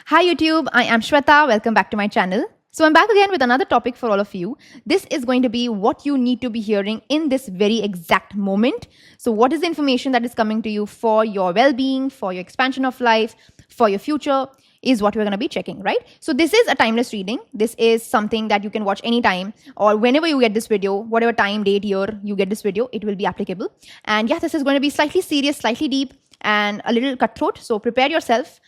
Hi YouTube, I am Shweta. Welcome back to my channel. So I'm back again with another topic for all of you. This is going to be what you need to be hearing in this very exact moment. So what is the information that is coming to you for your well-being, for your expansion of life, for your future is what we're going to be checking, right? So this is a timeless reading. This is something that you can watch anytime or whenever you get this video, whatever time, date, year you get this video, it will be applicable. And yeah, this is going to be slightly serious, slightly deep and a little cutthroat. So prepare yourself.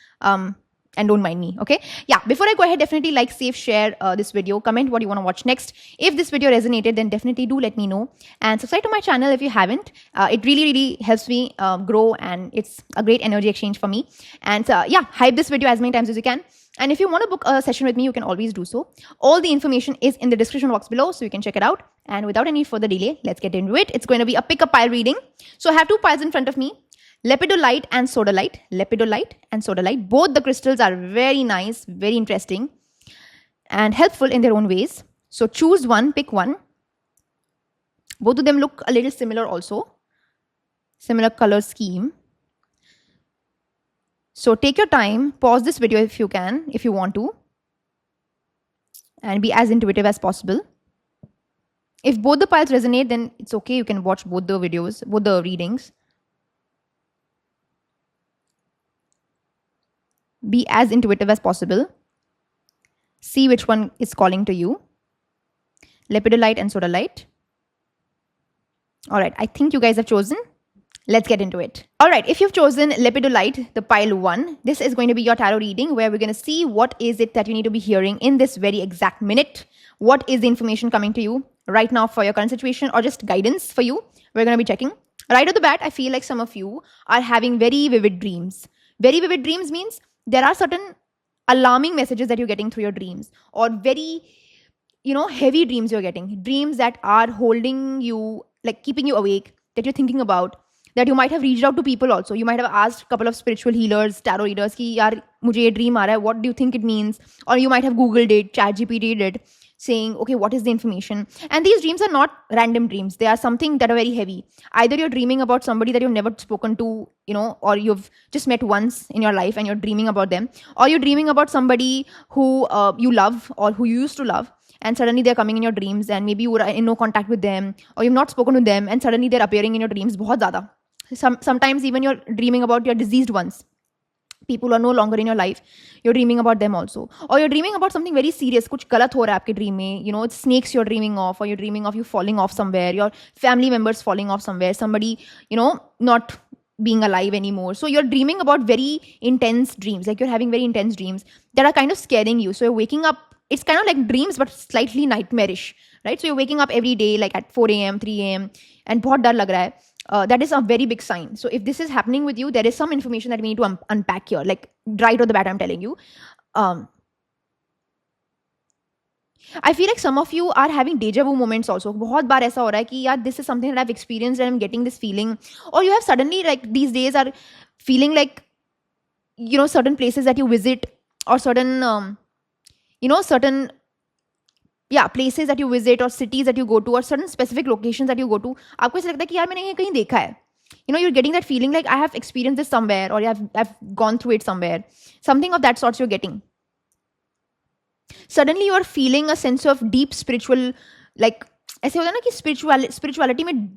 And don't mind me, okay? Yeah, before I go ahead, definitely like, save, share this video, comment what you want to watch next. If this video resonated, then definitely do let me know, and subscribe to my channel if you haven't. It really helps me grow, and it's a great energy exchange for me. And yeah, hype this video as many times as you can. And if you want to book a session with me, you can always do so. All the information is in the description box below, so you can check it out. And without any further delay, let's get into it. It's going to be a pick-up pile reading. So I have two piles in front of me. Lepidolite and sodalite. Lepidolite and sodalite. Both the crystals are very nice, very interesting, and helpful in their own ways. So choose one, pick one. Both of them look a little similar also. Similar color scheme. So take your time, pause this video if you can, if you want to, and be as intuitive as possible. If both the piles resonate, then it's okay. You can watch both the videos, both the readings. Be as intuitive as possible. See which one is calling to you. Lepidolite and sodalite. All right, I think you guys have chosen. Let's get into it. All right, if you've chosen lepidolite, the pile 1, this is going to be your tarot reading where we're going to see what is it that you need to be hearing in this very exact minute. What is the information coming to you right now for your current situation or just guidance for you? We're going to be checking. Right off the bat, I feel like some of you are having very vivid dreams. Very vivid dreams means there are certain alarming messages that you're getting through your dreams, or very, heavy dreams you're getting. Dreams that are holding you, like keeping you awake, that you're thinking about, that you might have reached out to people also. You might have asked a couple of spiritual healers, tarot readers, ki yaar, mujhe ye dream aa raha hai, what do you think it means? Or you might have Googled it, ChatGPT did, saying, okay, what is the information? And these dreams are not random dreams. They are something that are very heavy. Either you're dreaming about somebody that you've never spoken to, or you've just met once in your life and you're dreaming about them, or you're dreaming about somebody who you love or who you used to love, and suddenly they're coming in your dreams, and maybe you were in no contact with them, or you've not spoken to them, and suddenly they're appearing in your dreams bahut zyada. Sometimes even you're dreaming about your deceased ones. People are no longer in your life. You're dreaming about them also. Or you're dreaming about something very serious. Kuch galat ho raha hai aapke dream mein. It's snakes you're dreaming of, or you're dreaming of you falling off somewhere, your family members falling off somewhere, somebody, not being alive anymore. So you're dreaming about very intense dreams. Like you're having very intense dreams that are kind of scaring you. So you're waking up. It's kind of like dreams, but slightly nightmarish, right? So you're waking up every day, like at 4 a.m., 3 a.m. and bahut dar lag raha hai. That is a very big sign. So if this is happening with you, there is some information that we need to unpack here. Like right off the bat, I'm telling you. I feel like some of you are having deja vu moments also. बहुत बार ऐसा हो रहा है कि यार, this is something that I've experienced and I'm getting this feeling. Or you have suddenly, like these days, are feeling like, certain places that you visit, or certain, certain places that you visit, or cities that you go to, or certain specific locations that you go to, आपको ऐसा लगता है कि यार मैंने ये कहीं देखा है. You're getting that feeling like I have experienced this somewhere, or I've gone through it somewhere. Something of that sort you're getting. Suddenly you're feeling a sense of deep spiritual, like ऐसे होता है ना कि spirituality में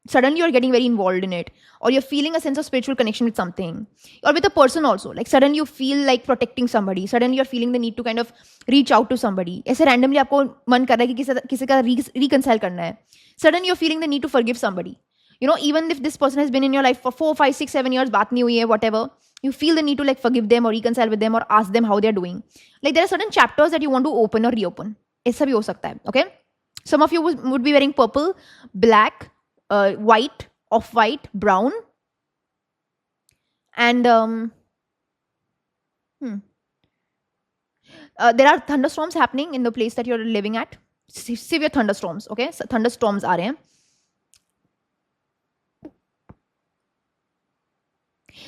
suddenly you're getting very involved in it, or you're feeling a sense of spiritual connection with something, or with a person also. Like suddenly you feel like protecting somebody. Suddenly you're feeling the need to kind of reach out to somebody. ऐसे randomly आपको मन कर रहा है कि किसी का reconcile करना है. Suddenly you're feeling the need to forgive somebody. Even if this person has been in your life for 4, 5, 6, 7 years, baat nahi hui hai, whatever, you feel the need to like forgive them or reconcile with them or ask them how they're doing. Like there are certain chapters that you want to open or reopen. ऐसा भी हो सकता है, okay? Some of you would be wearing purple, black, white, off-white, brown, and there are thunderstorms happening in the place that you're living at. Severe thunderstorms, okay? So thunderstorms आ रहे हैं.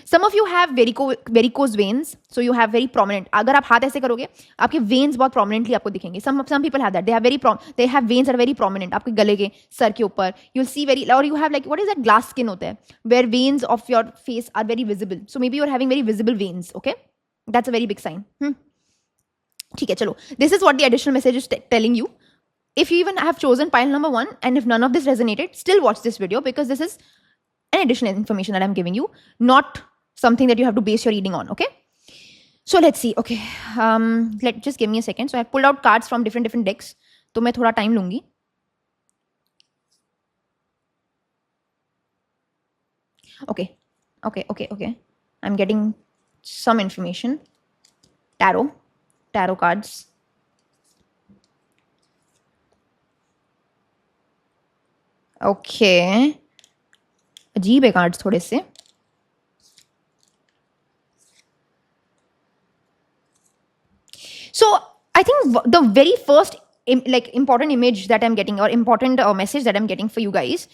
Some of you have varicose veins, so you have very prominent. अगर आप हाथ ऐसे करोगे, आपके veins बहुत prominently आपको दिखेंगे. Some people have that. They have veins that are very prominent. आपके गले के सर के ऊपर, you'll see or you have like, what is that, glass skin होता है, where veins of your face are very visible. So maybe you're having very visible veins, okay? That's a very big sign. ठीक है, चलो. This is what the additional message is telling you. If you even have chosen pile number 1 and if none of this resonated, still watch this video because this is an additional information that I'm giving you, not something that you have to base your reading on, okay? So let's see. Okay, just give me a second. So I pulled out cards from different decks. तो मैं थोड़ा time लूँगी. Okay. I'm getting some information. Tarot cards. Okay. अजीब है cards थोड़े से. So I think the very first important image that I'm getting, or important message that I'm getting for you guys,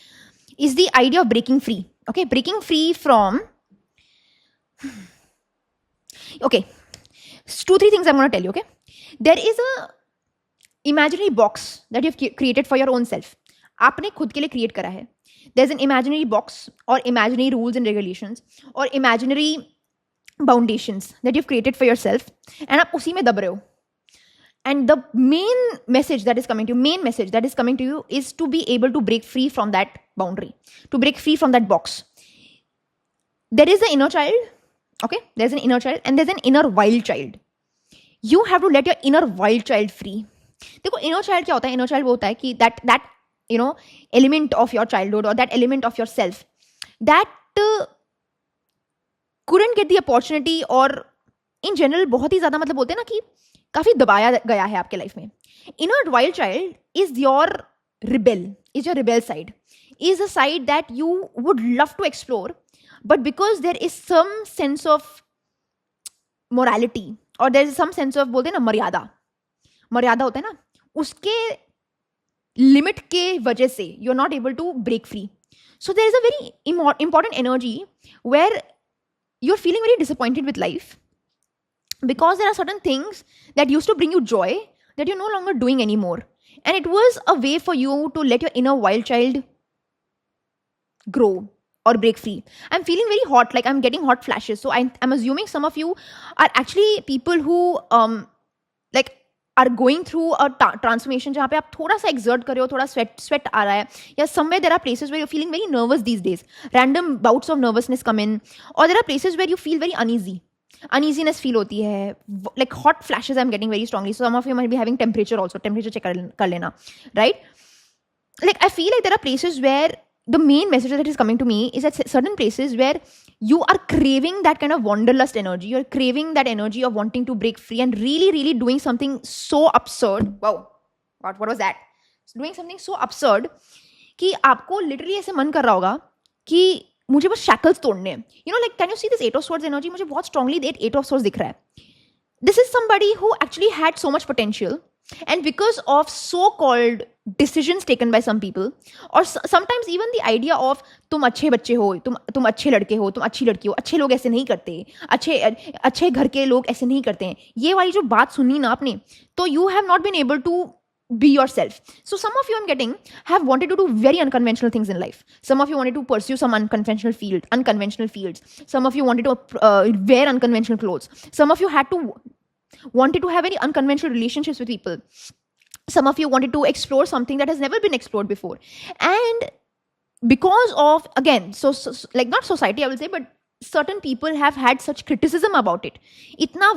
is the idea of breaking free. Okay, breaking free from. Okay, 2-3 things I'm going to tell you. Okay, there is a imaginary box that you've created for your own self. आपने खुद के लिए create करा है. There's an imaginary box or imaginary rules and regulations or imaginary foundations that you've created for yourself, and आप उसी में दब रहे हो. And the main message that is coming to you is to be able to break free from that boundary, to break free from that box. There is an inner child, okay? There's an inner child and there's an inner wild child. You have to let your inner wild child free. देखो inner child क्या होता है? Inner child वो होता है कि that element of your childhood or that element of yourself that couldn't get the opportunity, or in general बहुत ही ज़्यादा मतलब बोलते हैं ना कि काफ़ी दबाया गया है आपके लाइफ में. Inner wild child is your rebel side, is a side that you would love to explore, but because there is some sense of morality or there is some sense of बोलते हैं ना मर्यादा होता है ना, उसके limit के वजह से you are not able to break free. So there is a very important energy where you're feeling very disappointed with life because there are certain things that used to bring you joy that you're no longer doing anymore, and it was a way for you to let your inner wild child grow or break free. I'm feeling very hot, like I'm getting hot flashes. So I'm assuming some of you are actually people who are going through a transformation जहाँ पे आप थोड़ा सा exert कर रहे हो, थोड़ा sweat आ रहा है, या somewhere there are places where you're feeling very nervous these days. Random bouts of nervousness come in, or there are places where you feel very uneasiness feel होती है, like hot flashes I'm getting very strongly. So some of you might be having temperature also. Temperature check कर लेना, right? Like I feel like there are places where the main message that is coming to me is that certain places where you are craving that kind of wanderlust energy, you're craving that energy of wanting to break free and really doing something so absurd. Wow, God, what was that? Doing something so absurd कि आपको literally ऐसे मन कर रहा होगा कि मुझे बस shackles तोड़ने हैं. You know, like, can you see this 8 of Swords energy? मुझे बहुत strongly 8 of Swords दिख रहा है. This is somebody who actually had so much potential, and because of so-called decisions taken by some people, or sometimes even the idea of तुम अच्छे बच्चे हो, तुम अच्छे लड़के हो, तुम अच्छी लड़की हो, अच्छे लोग ऐसे नहीं करते, अच्छे घर के लोग ऐसे नहीं करते हैं, ये वाली जो बात सुनी ना आपने, तो you have not been able to be yourself. So some of you I'm getting have wanted to do very unconventional things in life. Some of you wanted to pursue some unconventional fields. Some of you wanted to wear unconventional clothes. Some of you wanted to have very unconventional relationships with people. Some of you wanted to explore something that has never been explored before. And because of, again, so like not society I will say, but certain people have had such criticism about it. इतना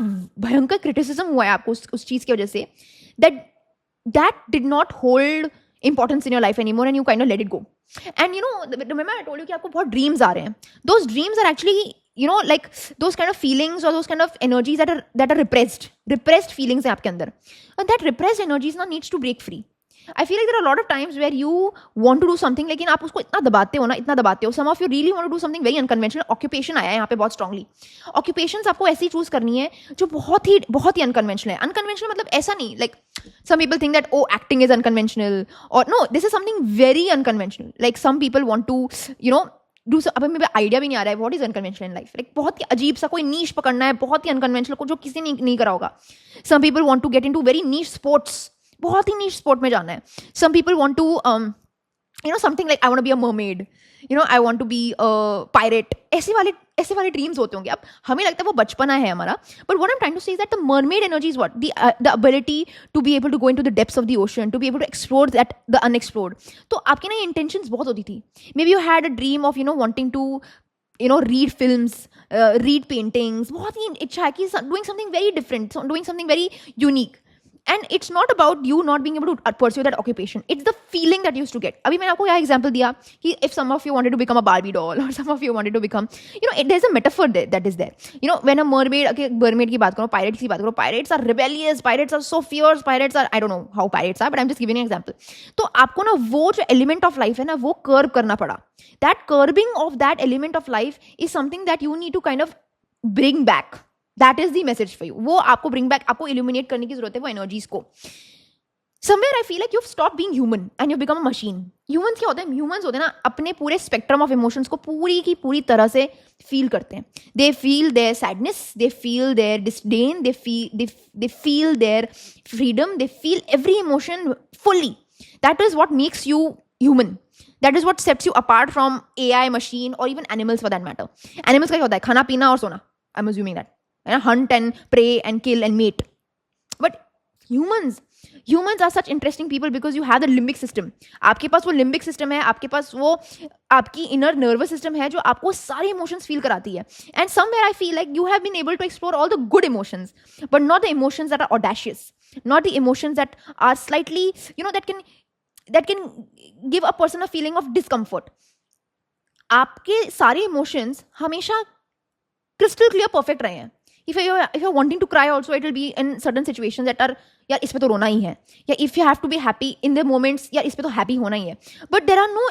भयंकर criticism हुआ है आपको उस चीज़ की वजह से that did not hold importance in your life anymore, and you kind of let it go. And you know, remember I told you कि आपको बहुत dreams आ रहे हैं. Those dreams are actually, you know, like those kind of feelings or those kind of energies that are repressed feelings हैं आपके अंदर. And that repressed energies now needs to break free. I feel like there are a lot of times where you want to do something, लेकिन आप उसको इतना दबाते हो. Some of you really want to do something very unconventional. Occupation आया है यहाँ पे बहुत strongly. Occupations आपको ऐसी choose करनी है जो बहुत ही unconventional है. Unconventional मतलब ऐसा नहीं, like some people think that, oh, acting is unconventional, or no, this is something very unconventional. Like some people want to, you know, do so. अब मेरे आइडिया भी नहीं आ रहा है what is unconventional in life. Like बहुत ही अजीब सा कोई niche पकड़ना है, बहुत ही unconventional को जो किसी ने नहीं करा होगा. Some people want to get into very niche sports. बहुत ही niche sport में जाना है. Some people want to you know, something like I want to be a mermaid, you know, I want to be a pirate. ऐसे वाले ऐसे वाले dreams होते होंगे. अब हमें लगता है वो बचपना है हमारा, but what I am trying to say is that the mermaid energy is what the ability to be able to go into the depths of the ocean, to be able to explore that the unexplored. तो आपकी ना ये intentions बहुत होती थी. Maybe you had a dream of wanting to read films, read paintings. बहुत ही इच्छा है कि doing something very different, doing something very unique. And it's not about you not being able to pursue that occupation. It's the feeling that you used to get. अभी मैंने आपको क्या example दिया कि if some of you wanted to become a Barbie doll or some of you wanted to become, there's a metaphor there that is there. When a mermaid, okay, mermaid की बात करो, pirates की बात करो, pirates are rebellious, pirates are so fierce, pirates are, I don't know how pirates are, but I'm just giving an example. तो आपको ना वो जो element of life है ना वो curb करना पड़ा. That curbing of that element of life is something that you need to kind of bring back. That is the message for you. वो आपको bring back, आपको illuminate करने की जरूरत है वो energies को. Somewhere I feel like you've stopped being human and you've become a machine. Humans क्या होते हैं? Humans होते हैं ना अपने पूरे spectrum of emotions को पूरी की पूरी तरह से feel करते हैं. They feel their sadness, they feel their disdain, they feel their freedom, they feel every emotion fully. That is what makes you human. That is what sets you apart from AI, machine, or even animals for that matter. Animals का क्या होता है? खाना पीना और सोना. I'm assuming that. Hunt and prey and kill and mate. But humans are such interesting people because you have the limbic system. आपके पास वो limbic system है, आपके पास वो आपकी inner nervous system है जो आपको सारे emotions feel कराती है. And somewhere I feel like you have been able to explore all the good emotions, but not the emotions that are audacious, not the emotions that are slightly, that can give a person a feeling of discomfort. आपके सारे emotions हमेशा crystal clear perfect रहे हैं. If you're wanting to cry also, it will be in certain situations that are, यार इस पे तो रोना ही है. या if you have to be happy in the moments, यार इस पे तो happy होना ही है. But there are no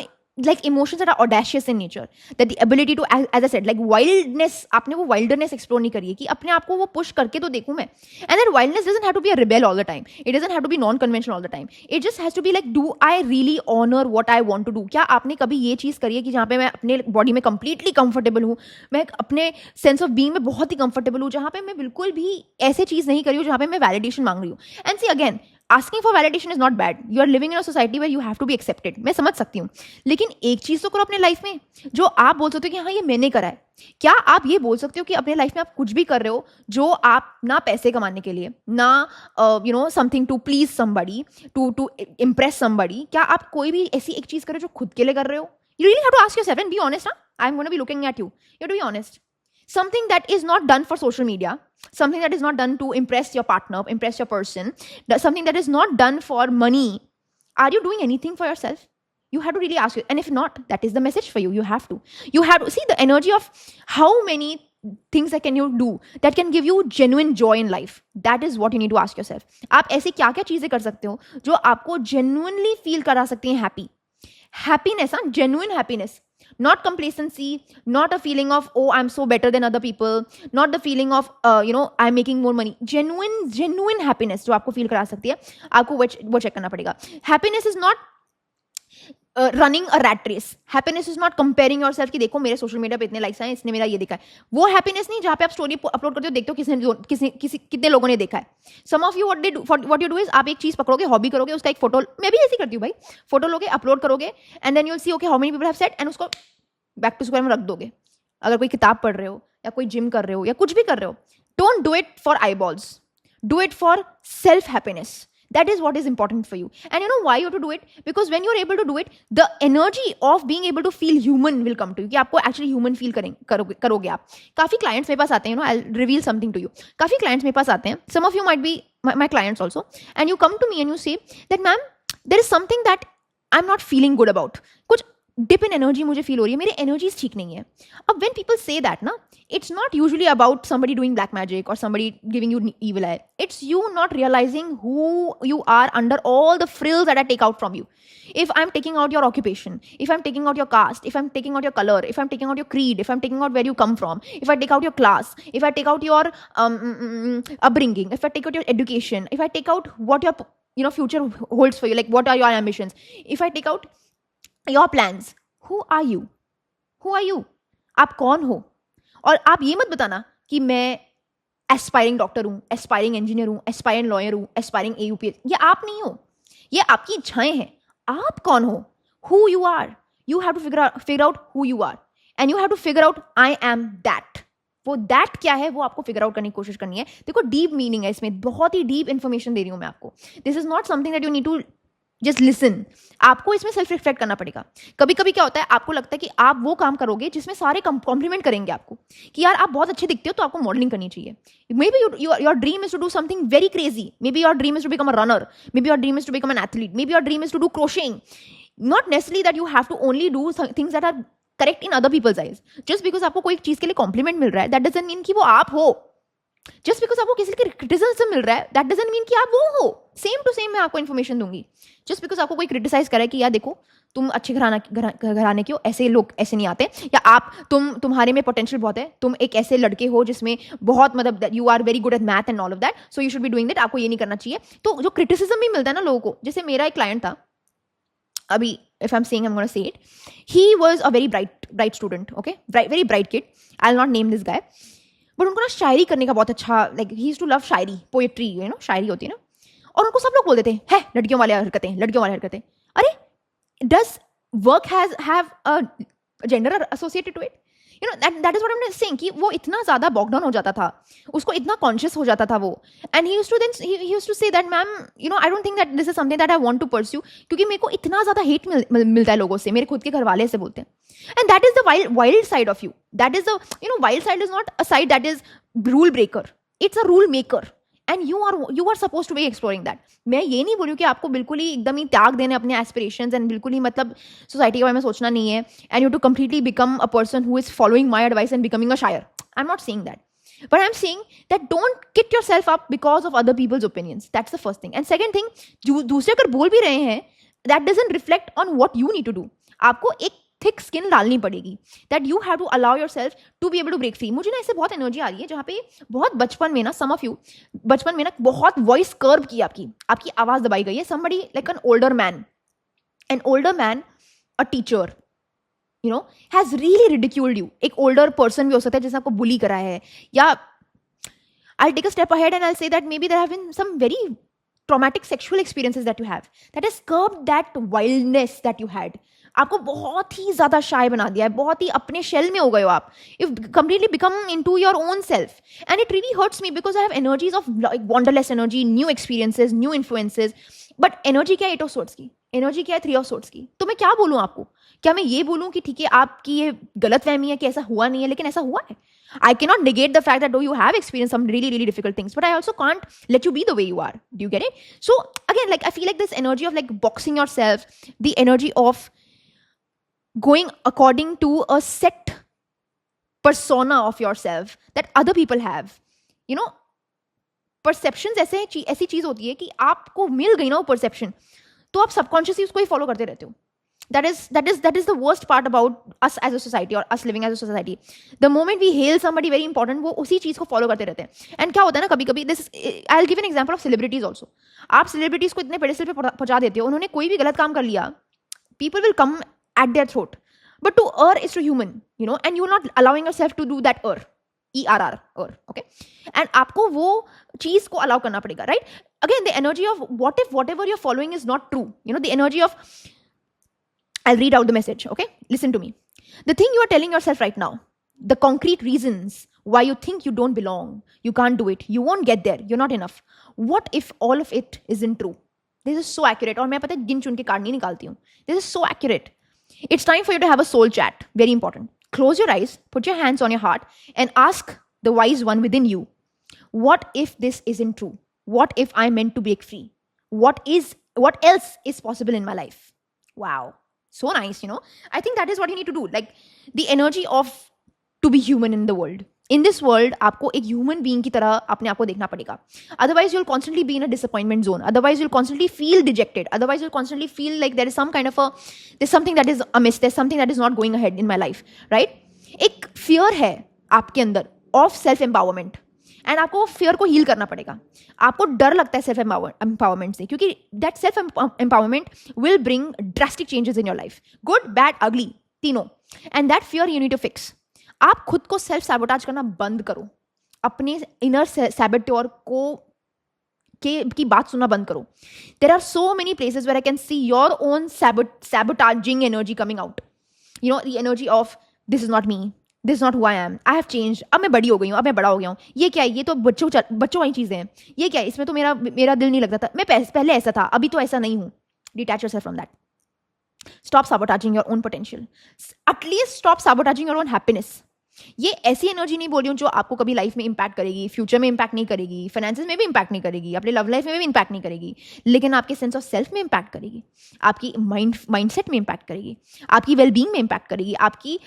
like emotions that are audacious in nature, that the ability to, as I said, like wildness, आपने वो wilderness explore नहीं करी है कि अपने आप को वो push करके तो देखूं मैं. And that wildness doesn't have to be a rebel all the time. It doesn't have to be non-conventional all the time. It just has to be like, do I really honor what I want to do? क्या आपने कभी ये चीज़ करी है कि जहाँ पे मैं अपने बॉडी में completely comfortable हूँ, मैं अपने sense of being में बहुत ही comfortable हूँ, जहाँ पे मैं बिल्कुल भी ऐसे चीज़ नहीं करी हूँ जहाँ पे मैं validation मांग रही हूँ. And see again, asking for validation is not bad. You are living in a society where you have to be accepted. मैं समझ सकती हूँ, लेकिन एक चीज तो करो अपने लाइफ में जो आप बोल सकते हो कि हाँ ये मैंने करा है. क्या आप ये बोल सकते हो कि अपने लाइफ में आप कुछ भी कर रहे हो जो आप ना पैसे कमाने के लिए, ना something to please somebody, to impress somebody, क्या आप कोई भी ऐसी एक चीज कर रहे हो जो खुद के लिए कर रहे हो? You really have to ask yourself and be honest. I'm going to be looking at you. You have to be honest. Something that is not done for social media, something that is not done to impress your partner, impress your person, something that is not done for money, are you doing anything for yourself? You have to really ask you. And if not, that is the message for you. You have to see the energy of how many things that can you do that can give you genuine joy in life. That is what you need to ask yourself. आप ऐसी क्या क्या चीजें कर सकते हो जो आपको genuinely feel करा सकती हैं happy. Happiness, genuine happiness. Not complacency, not a feeling of, oh, I'm so better than other people, not the feeling of, I'm making more money. Genuine happiness जो आपको feel करा सकती है, आपको वो check करना पड़ेगा. Happiness is not running a rat race. Happiness is not comparing yourself कि देखो मेरे social media पे इतने likes आए, इसने मेरा ये देखा है. वो happiness नहीं जहाँ पे आप story upload करते हो, देखते हो कितने लोगों ने देखा है. Some of you what you do is आप एक चीज पकड़ोगे, hobby करोगे, उसका एक फोटो, मैं भी ऐसी करती हूँ भाई, फोटो लोगे, अपलोड करोगे, and then you'll see okay how many people have said, and उसको back to square में रख दोगे. अगर कोई किताब पढ़ रहे हो या कोई जिम कर रहे हो या कुछ भी कर रहे हो, don't do it for eyeballs. Do it for self happiness. That is what is important for you. And you know why you have to do it? Because when you're able to do it, the energy of being able to feel human will come to you. कि आपको actually human feel करोगे आप. काफ़ी clients मेरे पास आते हैं, I'll reveal something to you. काफ़ी clients मेरे पास आते हैं. Some of you might be my clients also. And you come to me and you say that, ma'am, there is something that I'm not feeling good about. कुछ dip in energy मुझे feel हो रही है, मेरी energies ठीक नहीं है. अब when people say that ना, it's not usually about somebody doing black magic or somebody giving you evil eye. It's you not realizing who you are under all the frills that I take out from you. If I'm taking out your occupation, if I'm taking out your caste, if I'm taking out your color, if I'm taking out your creed, if I'm taking out where you come from, if I take out your class, if I take out your upbringing, if I take out your education, if I take out what your future holds for you, like what are your ambitions, if I take out your plans, who are you? Who are you? आप कौन हो? और आप ये मत बताना कि मैं एस्पायरिंग डॉक्टर हूँ, एस्पायरिंग इंजीनियर हूँ, एस्पायरिंग लॉयर हूँ, एस्पायरिंग AUPS. ये आप नहीं हो, ये आपकी इच्छाएं हैं. आप कौन हो? Who you are. You have to figure out who you are. And you have to figure out I am that. वो दैट क्या है वो आपको फिगर आउट करने की कोशिश करनी है. देखो डीप मीनिंग है इसमें, बहुत ही डीप इंफॉर्मेशन दे रही हूं मैं आपको. This is not something that you need to just listen. आपको इसमें सेल्फ रिफ्लेक्ट करना पड़ेगा. कभी कभी क्या होता है, आपको लगता है कि आप वो काम करोगे जिसमें सारे कॉम्प्लीमेंट करेंगे आपको, कि यार आप बहुत अच्छे दिखते हो तो आपको मॉडलिंग करनी चाहिए. Maybe your dream is to do something very crazy. Maybe your dream is to become a runner. Maybe your dream is to become an athlete. Maybe your dream is to do crocheting. Not necessarily that you have to only do things that are correct in other people's eyes. Just because आपको कोई चीज के लिए complement मिल रहा है, that doesn't mean कि वो आप हो. Just because आपको किसी के क्रिटिसिज्म मिल रहा है, that doesn't mean कि आप वो हो. सेम टू सेम मैं आपको इन्फॉर्मेशन दूंगी. Just because आपको कोई क्रिटिसाइज करे कि यार देखो तुम अच्छे घराने के हो, ऐसे लोग ऐसे नहीं आते, या आप तुम्हारे में पोटेंशियल बहुत है, तुम एक ऐसे लड़के हो जिसमें बहुत मतलब you are very good at math and all of that, so you should be doing that, आपको ये नहीं करना चाहिए. तो जो क्रिटिसिज्म भी मिलता है ना लोगों को, जैसे मेरा एक क्लाइंट था अभी, if I'm saying, I'm going to say it. He was a very bright student, okay? Very bright kid. I'll not name this guy. But उनको ना शायरी करने का बहुत अच्छा, like he used to love Shayari, poetry, you know, शायरी होती है ना. और उनको सब लोग बोलते थे, है लड़कियों वाली हरकतें. अरे, does work have a gender associated to it? You know, that is what I'm saying, कि वो इतना ज़्यादा बॉग डाउन हो जाता था, उसको इतना कॉन्शियस हो जाता था वो. And he used to say that, ma'am, you know, I don't think that this is something that I want to pursue, क्योंकि मेरे को इतना ज़्यादा हेट मिलता है लोगों से, मेरे खुद के घर वाले से बोलते हैं. And that is the wild side of you. That is the, you know, wild side is not a side that is rule breaker. It's a rule maker. And you are suppose to be exploring that. मैं ये नहीं बोलूँ कि आपको बिल्कुल ही एकदम ही त्याग देने अपने एस्पिरेशंस एंड बिल्कुल ही मतलब सोसाइटी के बारे में सोचना नहीं है, and you to completely become a person who is following my advice and becoming a शायर. I am not saying that, but I am saying that don't kit yourself up because of other people's opinions. That's the first thing. And second thing, दूसरे अगर बोल भी रहे हैं, that doesn't reflect on what you need to do. आपको एक thick skin डालनी पड़ेगी, that you have to allow yourself to be able to break free. मुझे ना इससे बहुत एनर्जी आ रही है, जहाँ पे बहुत बचपन में ना, सम ऑफ यू बचपन में ना बहुत वॉइस कर्व की आपकी आवाज दबाई गई है. Somebody like an older man, a teacher, you know, has really ridiculed you. एक ओल्डर पर्सन भी हो सकता है जिसने आपको बुली करा है, या I'll take a step ahead and I'll say that maybe there have been some very traumatic sexual experiences that you have that has curbed that wildness that you had. आपको बहुत ही ज़्यादा शाय बना दिया है, बहुत ही अपने शेल में हो गए हो आप. You've completely become into your own self, and it really hurts me because I have energies of like wanderlust energy, new experiences, new influences. But energy क्या है 8 of swords की, energy क्या है 3 of swords की. तो मैं क्या बोलूँ आपको? क्या मैं ये बोलूँ कि ठीक है आपकी ये गलतफहमी है कि ऐसा हुआ नहीं है, लेकिन ऐसा हुआ है. I cannot negate the fact that though you have experienced some really, really difficult things, but I also can't let you be the way you are. Do you get it? So again, like I feel like this energy of like boxing yourself, the energy of going according to a set persona of yourself that other people have. You know, perceptions ऐसी चीज होती है कि आपको मिल गई ना वो perception, तो आप subconsciously उसको ही follow करते रहते हो. That is the worst part about us as a society, or us living as a society. The moment we hail somebody very important, वो उसी चीज को follow करते रहते हैं. And क्या होता है ना, कभी-कभी I'll give an example of celebrities also. आप celebrities को इतने pedestal पे पहुंचा देते हो, उन्होंने कोई भी गलत काम कर लिया, people will come at their throat. But to err is to human, you know, and you're not allowing yourself to do that err. ERR, err, okay? And आपको वो चीज को allow करना पड़ेगा, right? Again, the energy of what if whatever you're following is not true? You know, the energy of, I'll read out the message, okay? Listen to me. The thing you are telling yourself right now, the concrete reasons why you think you don't belong, you can't do it, you won't get there, you're not enough. What if all of it isn't true? This is so accurate. और मैं पता है गिन चुन के card नहीं निकालती हूँ. This is so accurate. It's time for you to have a soul chat. Very important. Close your eyes, put your hands on your heart, and ask the wise one within you, what if this isn't true? What if I'm meant to break free? What else is possible in my life? Wow. So nice, you know. I think that is what you need to do. Like the energy of to be human in the world. In this world, आपको एक human being की तरह अपने आप को देखना पड़ेगा. Otherwise, you'll constantly be in a disappointment zone. Otherwise, you'll constantly feel dejected. Otherwise, you'll constantly feel like there is some kind of there's something that is amiss. There's something that is not going ahead in my life, right? एक fear है आपके अंदर of self-empowerment. And आपको fear को heal करना पड़ेगा. आपको डर लगता है सेल्फ एम्पावरमेंट से, क्योंकि that self empowerment will bring drastic changes in your life, good bad ugly तीनों. And that fear you need to fix. आप खुद को सेल्फ सैबोटाज करना बंद करो. अपने इनर सैबोटेयर को की बात सुनना बंद करो. There are so many places where I can see your own sabotaging energy coming out. You know, the energy of this is not me, this is not who I am, I have change, अब मैं बड़ी हो गई हूँ, अब मैं बड़ा हो गया हूँ, ये क्या है, ये तो बच्चों वाली चीज़ें हैं, ये क्या है, इसमें तो मेरा दिल नहीं लगता था, मैं पहले ऐसा था, अभी तो ऐसा नहीं हूँ. Detach yourself from that. Stop sabotaging your own potential. At least stop sabotaging your own happiness. ये ऐसी एनर्जी नहीं बोल रही हूँ जो आपको कभी लाइफ में इंपैक्ट करेगी, फ्यूचर में इंपैक्ट नहीं करेगी, फाइनेंसेस में भी इंपैक्ट नहीं करेगी, अपने लव लाइफ में भी इंपैक्ट नहीं करेगी, लेकिन आपके सेंस ऑफ सेल्फ में इंपैक्ट करेगी, आपकी माइंडसेट में इंपैक्ट करेगी, आपकी वेलबींग में इंपैक्ट करेगी, आपकी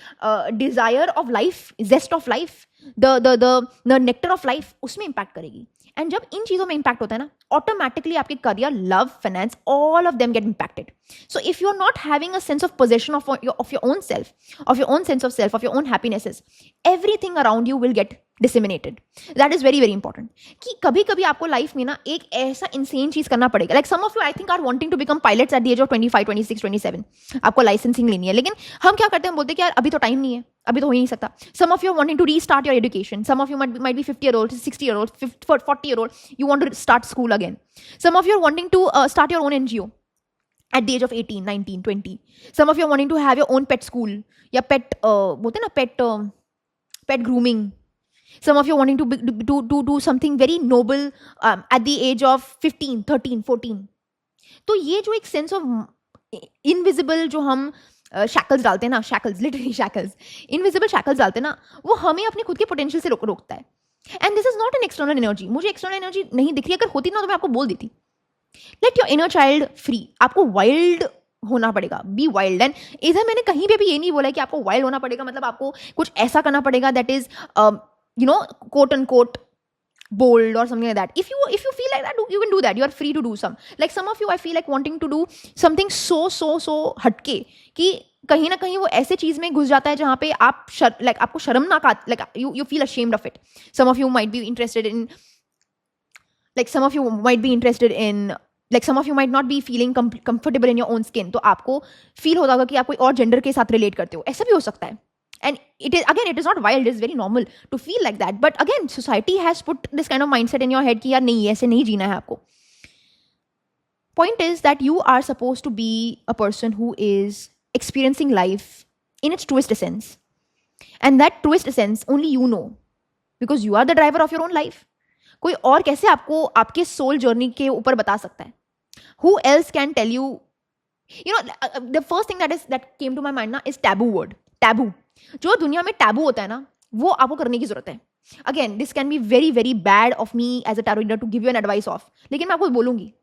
desire of life, zest of life, the nectar of life, उसमें इंपैक्ट करेगी. एंड जब इन चीज़ों में इंपैक्ट होता है ना, ऑटोमेटिकली आपके career, love, finance, all of them get impacted. So if you are not having a sense of possession of your own self, of your own sense of self, of your own happinesses, everything around you will get disseminated. That is very very important. कि कभी कभी आपको life में ना एक ऐसा insane चीज करना पड़ेगा. Like some of you I think are wanting to become pilots at the age of 25, 26, 27. आपको लाइसेंसिंग लेनी है, लेकिन हम क्या करते हैं, बोलते हैं कि यार अभी तो टाइम नहीं है, अभी तो हो ही नहीं सकता. Some of you are wanting to restart your education. Some of you might be 50-year-old, 60-year-old, 40-year-old. You want to start school again. Some of you are wanting to start your own NGO at the age of 18, 19, 20. Some of you are wanting to have your own pet school या pet बोलते हैं ना pet grooming. Some of you are wanting to do something very noble at the age of 15, 13, 14. तो ये जो एक sense of invisible जो हम शैकल्स डालते हैं ना, shackles, literally shackles, invisible shackles डालते हैं ना, वो हमें अपने खुद के पोटेंशियल से रोकता है. And this is not an external energy. मुझे एक्सटर्नल एनर्जी नहीं दिख रही, अगर होती ना तो मैं आपको बोल देती. Let your inner child free. आपको वाइल्ड होना पड़ेगा, बी वाइल्ड. एंड इधर मैंने कहीं पे भी ये नहीं बोला है कि आपको वाइल्ड होना पड़ेगा, मतलब आपको कुछ ऐसा करना पड़ेगा that is quote unquote bold or something like that. If you feel like that, you can do that. You are free to do some. Like some of you, I feel like wanting to do something so हटके कि कहीं ना कहीं वो ऐसे चीज में घुस जाता है जहाँ पे आप आपको शर्मनाक, like you feel ashamed of it. Some of you might be interested in some of you might not be feeling comfortable in your own skin. तो आपको फील होता होगा कि आप कोई और जेंडर के साथ रिलेट करते हो, ऐसा भी हो सकता है. And it is not wild, it is very normal to feel like that. But again, society has put this kind of mindset in your head कि यार नहीं, ऐसे नहीं जीना है आपको. Point is that you are supposed to be a person who is experiencing life in its truest essence. And that truest essence only you know. Because you are the driver of your own life. कोई और कैसे आपको आपके soul journey के ऊपर बता सकता है? Who else can tell you? The first thing that came to my mind ना is taboo word. Taboo. जो दुनिया में टैबू होता है ना, वो आपको करने की जरूरत है. Again, this can be very very bad of me as a tarot reader to give you an advice of, लेकिन मैं आपको बोलूंगी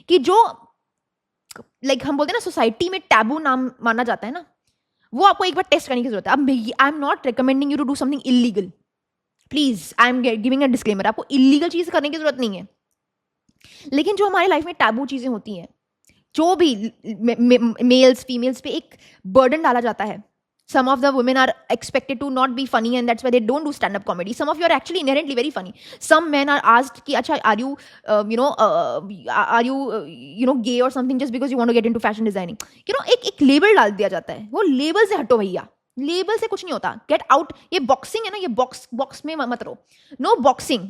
कि जो हम बोलते हैं ना सोसाइटी में टैबू नाम माना जाता है ना, वो आपको एक बार टेस्ट करने की जरूरत है. अब I am not recommending you to do something illegal, please, I am giving a disclaimer. आपको इलीगल चीज करने की जरूरत नहीं है, लेकिन जो हमारे लाइफ में टैबू चीजें होती हैं, जो भी मेल्स फीमेल्स पे एक बर्डन डाला जाता है. Some of the women are expected to not be funny, and that's why they don't do stand-up comedy. Some of you are actually inherently very funny. Some men are asked कि अच्छा, are you gay or something just because you want to get into fashion designing? एक label डाल दिया जाता है. वो label से हटो भैया, लेबल से कुछ नहीं होता. Get out. ये बॉक्सिंग है ना, ये बॉक्स में मत रहो. नो बॉक्सिंग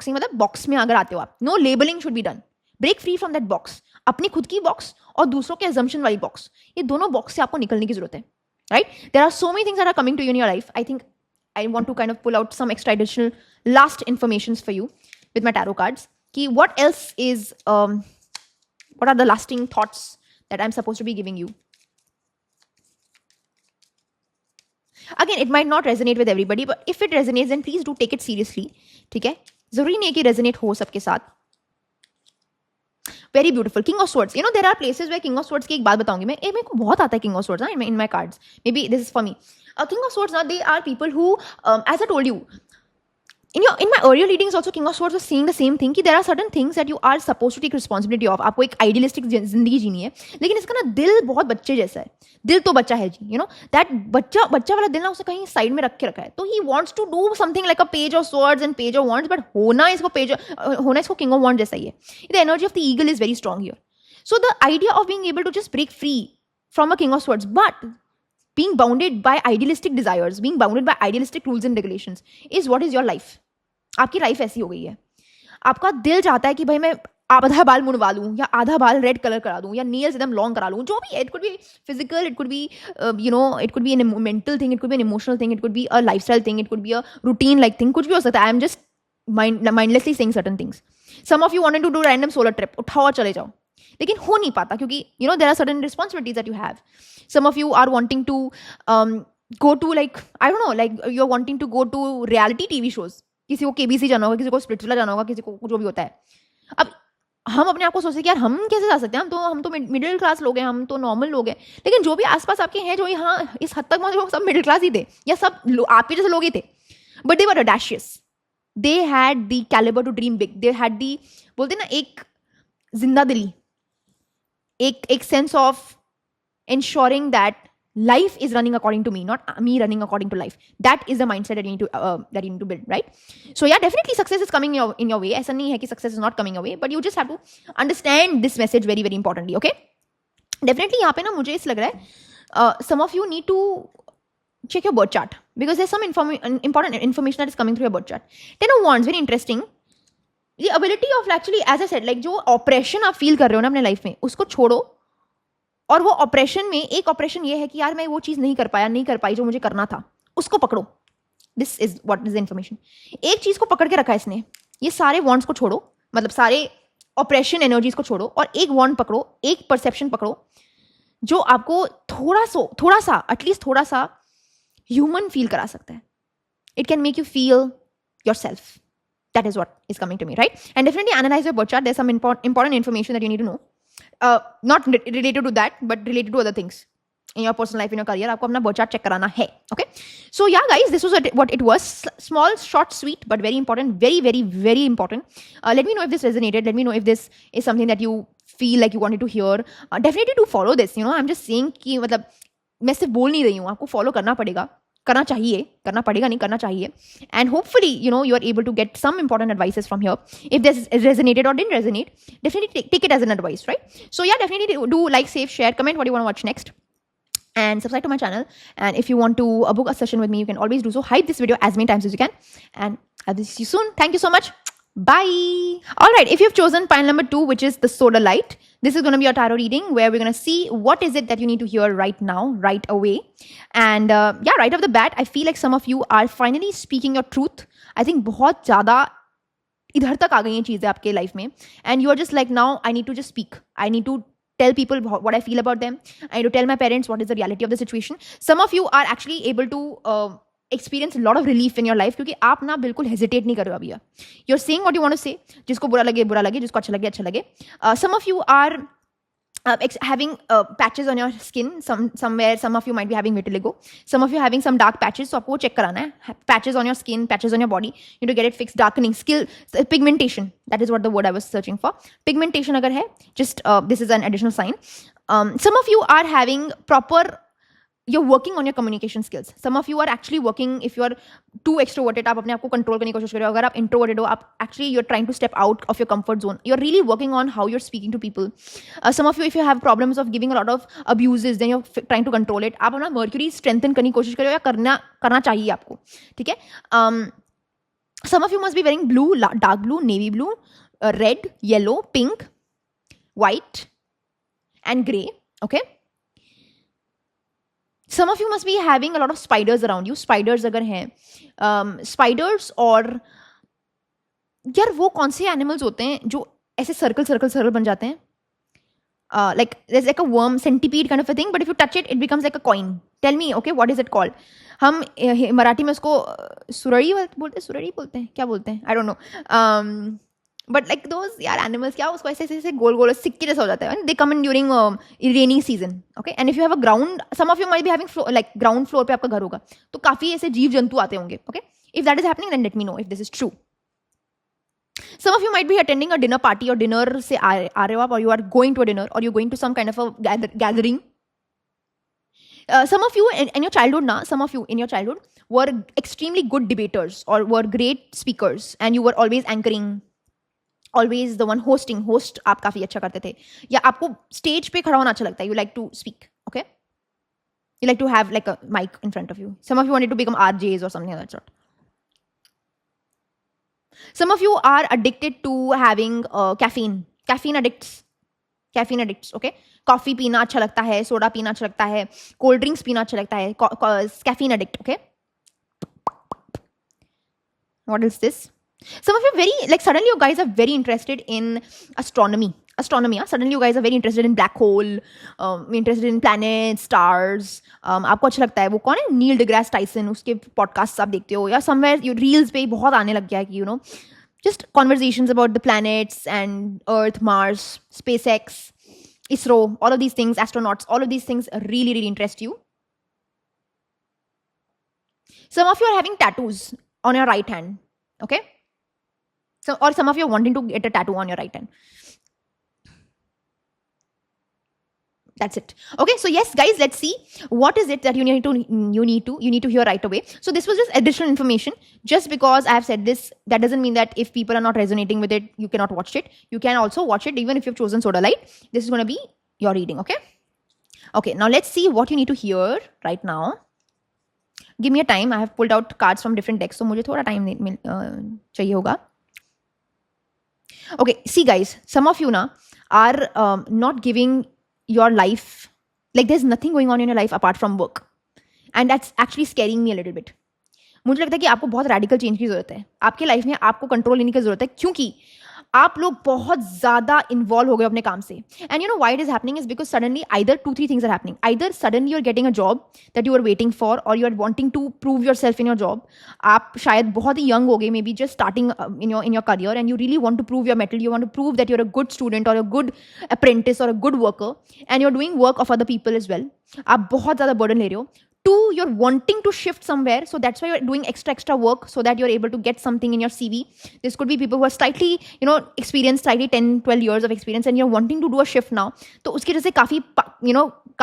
मतलब बॉक्स में अगर आते हो आप, no labelling should be done. Break free from that box. अपनी खुद की बॉक्स और दूसरों के assumption वाली बॉक्स, ये दोनों बॉक्स से आपको निकलने की जरूरत है. Right? There are so many things that are coming to you in your life. I think I want to kind of pull out some extra additional last informations for you with my tarot cards. What else is, what are the lasting thoughts that I'm supposed to be giving you? Again, it might not resonate with everybody, but if it resonates, then please do take it seriously. ठीक है? जरूरी नहीं है कि resonate हो सबके साथ. Very beautiful. King of Swords. There are places where King of Swords की एक बात बताऊंगी मैं. मेरे को बहुत आता है King of Swords in my cards. Maybe this is for me. King of Swords, they are people who, as I told you, in my earlier readings also, King of Swords was saying the same thing कि there are certain things that you are supposed to take responsibility of. आपको एक idealistic जिंदगी जीनी है, लेकिन इसका ना दिल बहुत बच्चे जैसा है. दिल तो बच्चा है जी, that बच्चा वाला दिल ना उसे कहीं साइड में रख के रखा है. तो he wants to do something like a page of swords and page of wands, but होना इसको King of Wands जैसा ही है. The energy of the eagle is very strong here. So the idea of being able to just break free from a King of Swords, but being bounded by idealistic desires, being bounded by idealistic rules and regulations is what is your life. आपकी life ऐसी हो गई है. आपका दिल चाहता है कि भाई मैं आधा बाल मुड़वा लूँ या आधा बाल रेड कलर करा दूँ या नेल्स एकदम लॉन्ग करा लूँ, जो भी, it could be physical, it could be it could be an mental thing, it could be an emotional thing, it could be a lifestyle thing, it could be a routine like thing, कुछ भी हो सकता है. I am just mindlessly saying certain things. Some of you wanted to do random solar trip, उठाओ और चले जाओ, लेकिन हो नहीं पाता क्योंकि there are certain responsibilities that you have. Some of you are wanting to go to like I don't know, like you're wanting to go to reality TV shows. किसी को KBC जाना होगा, किसी को स्प्लिट्सविला जाना होगा, किसी को जो भी होता है. अब हम अपने आप को सोचते हैं कि यार हम कैसे जा सकते हैं, हम तो मिडिल क्लास लोग हैं, हम तो नॉर्मल लोग हैं, लेकिन जो भी आसपास आपके हैं जो यहाँ इस हद तक पहुंचे वो सब मिडिल क्लास ही थे या सब आपके जैसे लोग ही थे. But they were audacious, they had the calibre to dream big, they had the, बोलते ना, एक जिंदा दिली, एक sense of ensuring that life is running according to me, not me running according to life. That is the mindset that you need to build, right? So yeah, definitely success is coming in your way. ऐसा नहीं है कि success is not coming your way, but you just have to understand this message very very importantly. Okay, definitely यहाँ पे ना मुझे इस लग रहा है some of you need to check your birth chart because there's some important information that is coming through your birth chart. Ten of Wands, very interesting. The ability of actually, as I said, like जो oppression आप feel कर रहे हो ना अपने life में, उसको छोड़ो. और वो ऑपरेशन में एक ऑपरेशन ये है कि यार मैं वो चीज़ नहीं कर पाई जो मुझे करना था, उसको पकड़ो. This is what is the information. एक चीज़ को पकड़ के रखा है इसने, ये सारे वॉन्ड्स को छोड़ो, मतलब सारे ऑपरेशन एनर्जीज को छोड़ो और एक वॉन्ड पकड़ो, एक परसेप्शन पकड़ो जो आपको थोड़ा सा एटलीस्ट थोड़ा सा ह्यूमन फील करा सकता है. It can make you feel your self. That is what is coming to me, right? And definitely analyze your birth chart. There's some important information that you need to know. Not related to that, but related to other things in your personal life, in your career. आपको अपना birth chart check कराना है. Okay? So yeah, guys, this was what it was. Small, short, sweet, but very important. Very, very, very important. Let me know if this resonated. Let me know if this is something that you feel like you wanted to hear. Definitely do follow this. I'm just saying कि मतलब मैं सिर्फ बोल नहीं रही हूँ, आपको follow करना पड़ेगा. करना चाहिए, करना पड़ेगा नहीं, करना चाहिए. And hopefully, you are able to get some important advices from here. If this resonated or didn't resonate, definitely take it as an advice, right? So yeah, definitely do like, save, share, comment what you want to watch next. And subscribe to my channel. And if you want to book a session with me, you can always do so. Hide this video as many times as you can. And I'll see you soon. Thank you so much. Bye. All right. If you've chosen pile number 2, which is the solar light, this is going to be a tarot reading where we're going to see what is it that you need to hear right now, right away. And yeah, right off the bat, I feel like some of you are finally speaking your truth. I think बहुत ज़्यादा इधर तक आ गई हैं चीज़ें आपके life में. And you are just like, now I need to just speak. I need to tell people what I feel about them. I need to tell my parents what is the reality of the situation. Some of you are actually able to experience a lot of relief in your life क्योंकि आप ना बिल्कुल hesitate नहीं कर रहे हो अभी. You're saying what you want to say. जिसको बुरा लगे, जिसको अच्छा लगे. Some of you are having patches on your skin. Somewhere, some of you might be having vitiligo. Some of you having some dark patches. So आपको वो check कराना है. Patches on your skin, patches on your body. You need to get it fixed. Darkening, pigmentation. That is what the word I was searching for. Pigmentation अगर है, just this is an additional sign. Some of you are having you're working on your communication skills. Some of you are actually working, if you're too extroverted, आप अपने आप को control करने की कोशिश कर रहे हो. अगर आप introverted हो, आप actually you're trying to step out of your comfort zone. You're really working on how you're speaking to people. Some of you, if you have problems of giving a lot of abuses, then you're trying to control it. आप अपना Mercury strengthen करने की कोशिश कर रहे हो या करना चाहिए आपको, ठीक है? Some of you must be wearing blue, dark blue, navy blue, red, yellow, pink, white, and grey. Okay? Some of you must be having a lot of spiders around you. Spiders अगर हैं, spiders और यार वो कौन से animals होते हैं जो ऐसे सर्कल बन जाते हैं? Like there's like a worm, centipede kind of a thing, but if you touch it, it becomes like a coin. Tell me, okay, what is it called? हम मराठी में उसको सुरड़ी बोलते हैं, क्या बोलते हैं? I don't know. But like those यार animals, क्या उसको ऐसे गोल सिक्के जैसा हो जाता है. They come in during rainy season, okay? And if you have a ground, some of you might be having like ground floor पे आपका घर होगा, तो काफी ऐसे जीव जंतु आते होंगे, okay? If that is happening, then let me know if this is true. Some of you might be attending a dinner party or dinner से आ रहे हो आप, or you are going to a dinner, or you're going to some kind of a gathering. Some of you in your childhood were extremely good debaters or were great speakers, and you were always anchoring. Always the one host आप काफी अच्छा करते थे, या आपको stage पे खड़ा होना अच्छा लगता है. You like to speak, okay? You like to have like a mic in front of you. Some of you wanted to become RJs or something of that sort. Some of you are addicted to having caffeine. Caffeine addicts, okay. Coffee पीना अच्छा लगता है, soda पीना अच्छा लगता है, cold drinks पीना अच्छा लगता है, caffeine addict, okay. What is this? Some of you suddenly you guys are very interested in astronomy. Suddenly you guys are very interested in black hole, interested in planets, stars. आपको अच्छा लगता है. वो कौन है? नील डिग्रास टाइसन. उसके podcast आप देखते हो या समवेयर यू रील्स पे बहुत आने लग गया है कि just conversations about the planets and Earth, Mars, SpaceX, ISRO, all of these things, astronauts, all of these things really, really interest you. Some of you are having tattoos on your right hand, okay? Or some of you are wanting to get a tattoo on your right hand. That's it. Okay, so yes, guys, let's see what is it that you need to hear right away. So this was just additional information. Just because I have said this, that doesn't mean that if people are not resonating with it, you cannot watch it. You can also watch it even if you've chosen Soda Light. This is going to be your reading, okay? Okay, now let's see what you need to hear right now. Give me a time. I have pulled out cards from different decks, so मुझे थोड़ा time चाहिए होगा. Okay, see guys, some of you now are not giving your life, like there's nothing going on in your life apart from work, and that's actually scaring me a little bit. मुझे लगता है कि आपको बहुत radical change की जरूरत है. आपके लाइफ में आपको कंट्रोल लेने की जरूरत है, क्योंकि आप लोग बहुत ज्यादा इन्वॉल्व हो गए अपने काम से. And you know why it is happening is because suddenly either 2-3 things are happening. Either suddenly you are getting a job that you are waiting for, और you are wanting to prove yourself in your job. आप शायद बहुत ही young हो गए, may be just starting in your career, and you really want to prove your mettle. You want to prove that you are a good student और a good apprentice और a good worker, and you are doing work of other people as well. आप बहुत ज्यादा burden ले रहे हो. 2, you're wanting to shift somewhere, so that's why you're doing extra work so that you're able to get something in your CV. This could be people who are slightly, experienced, slightly 10-12 years of experience, and you're wanting to do a shift now. तो उसकी वजह से काफी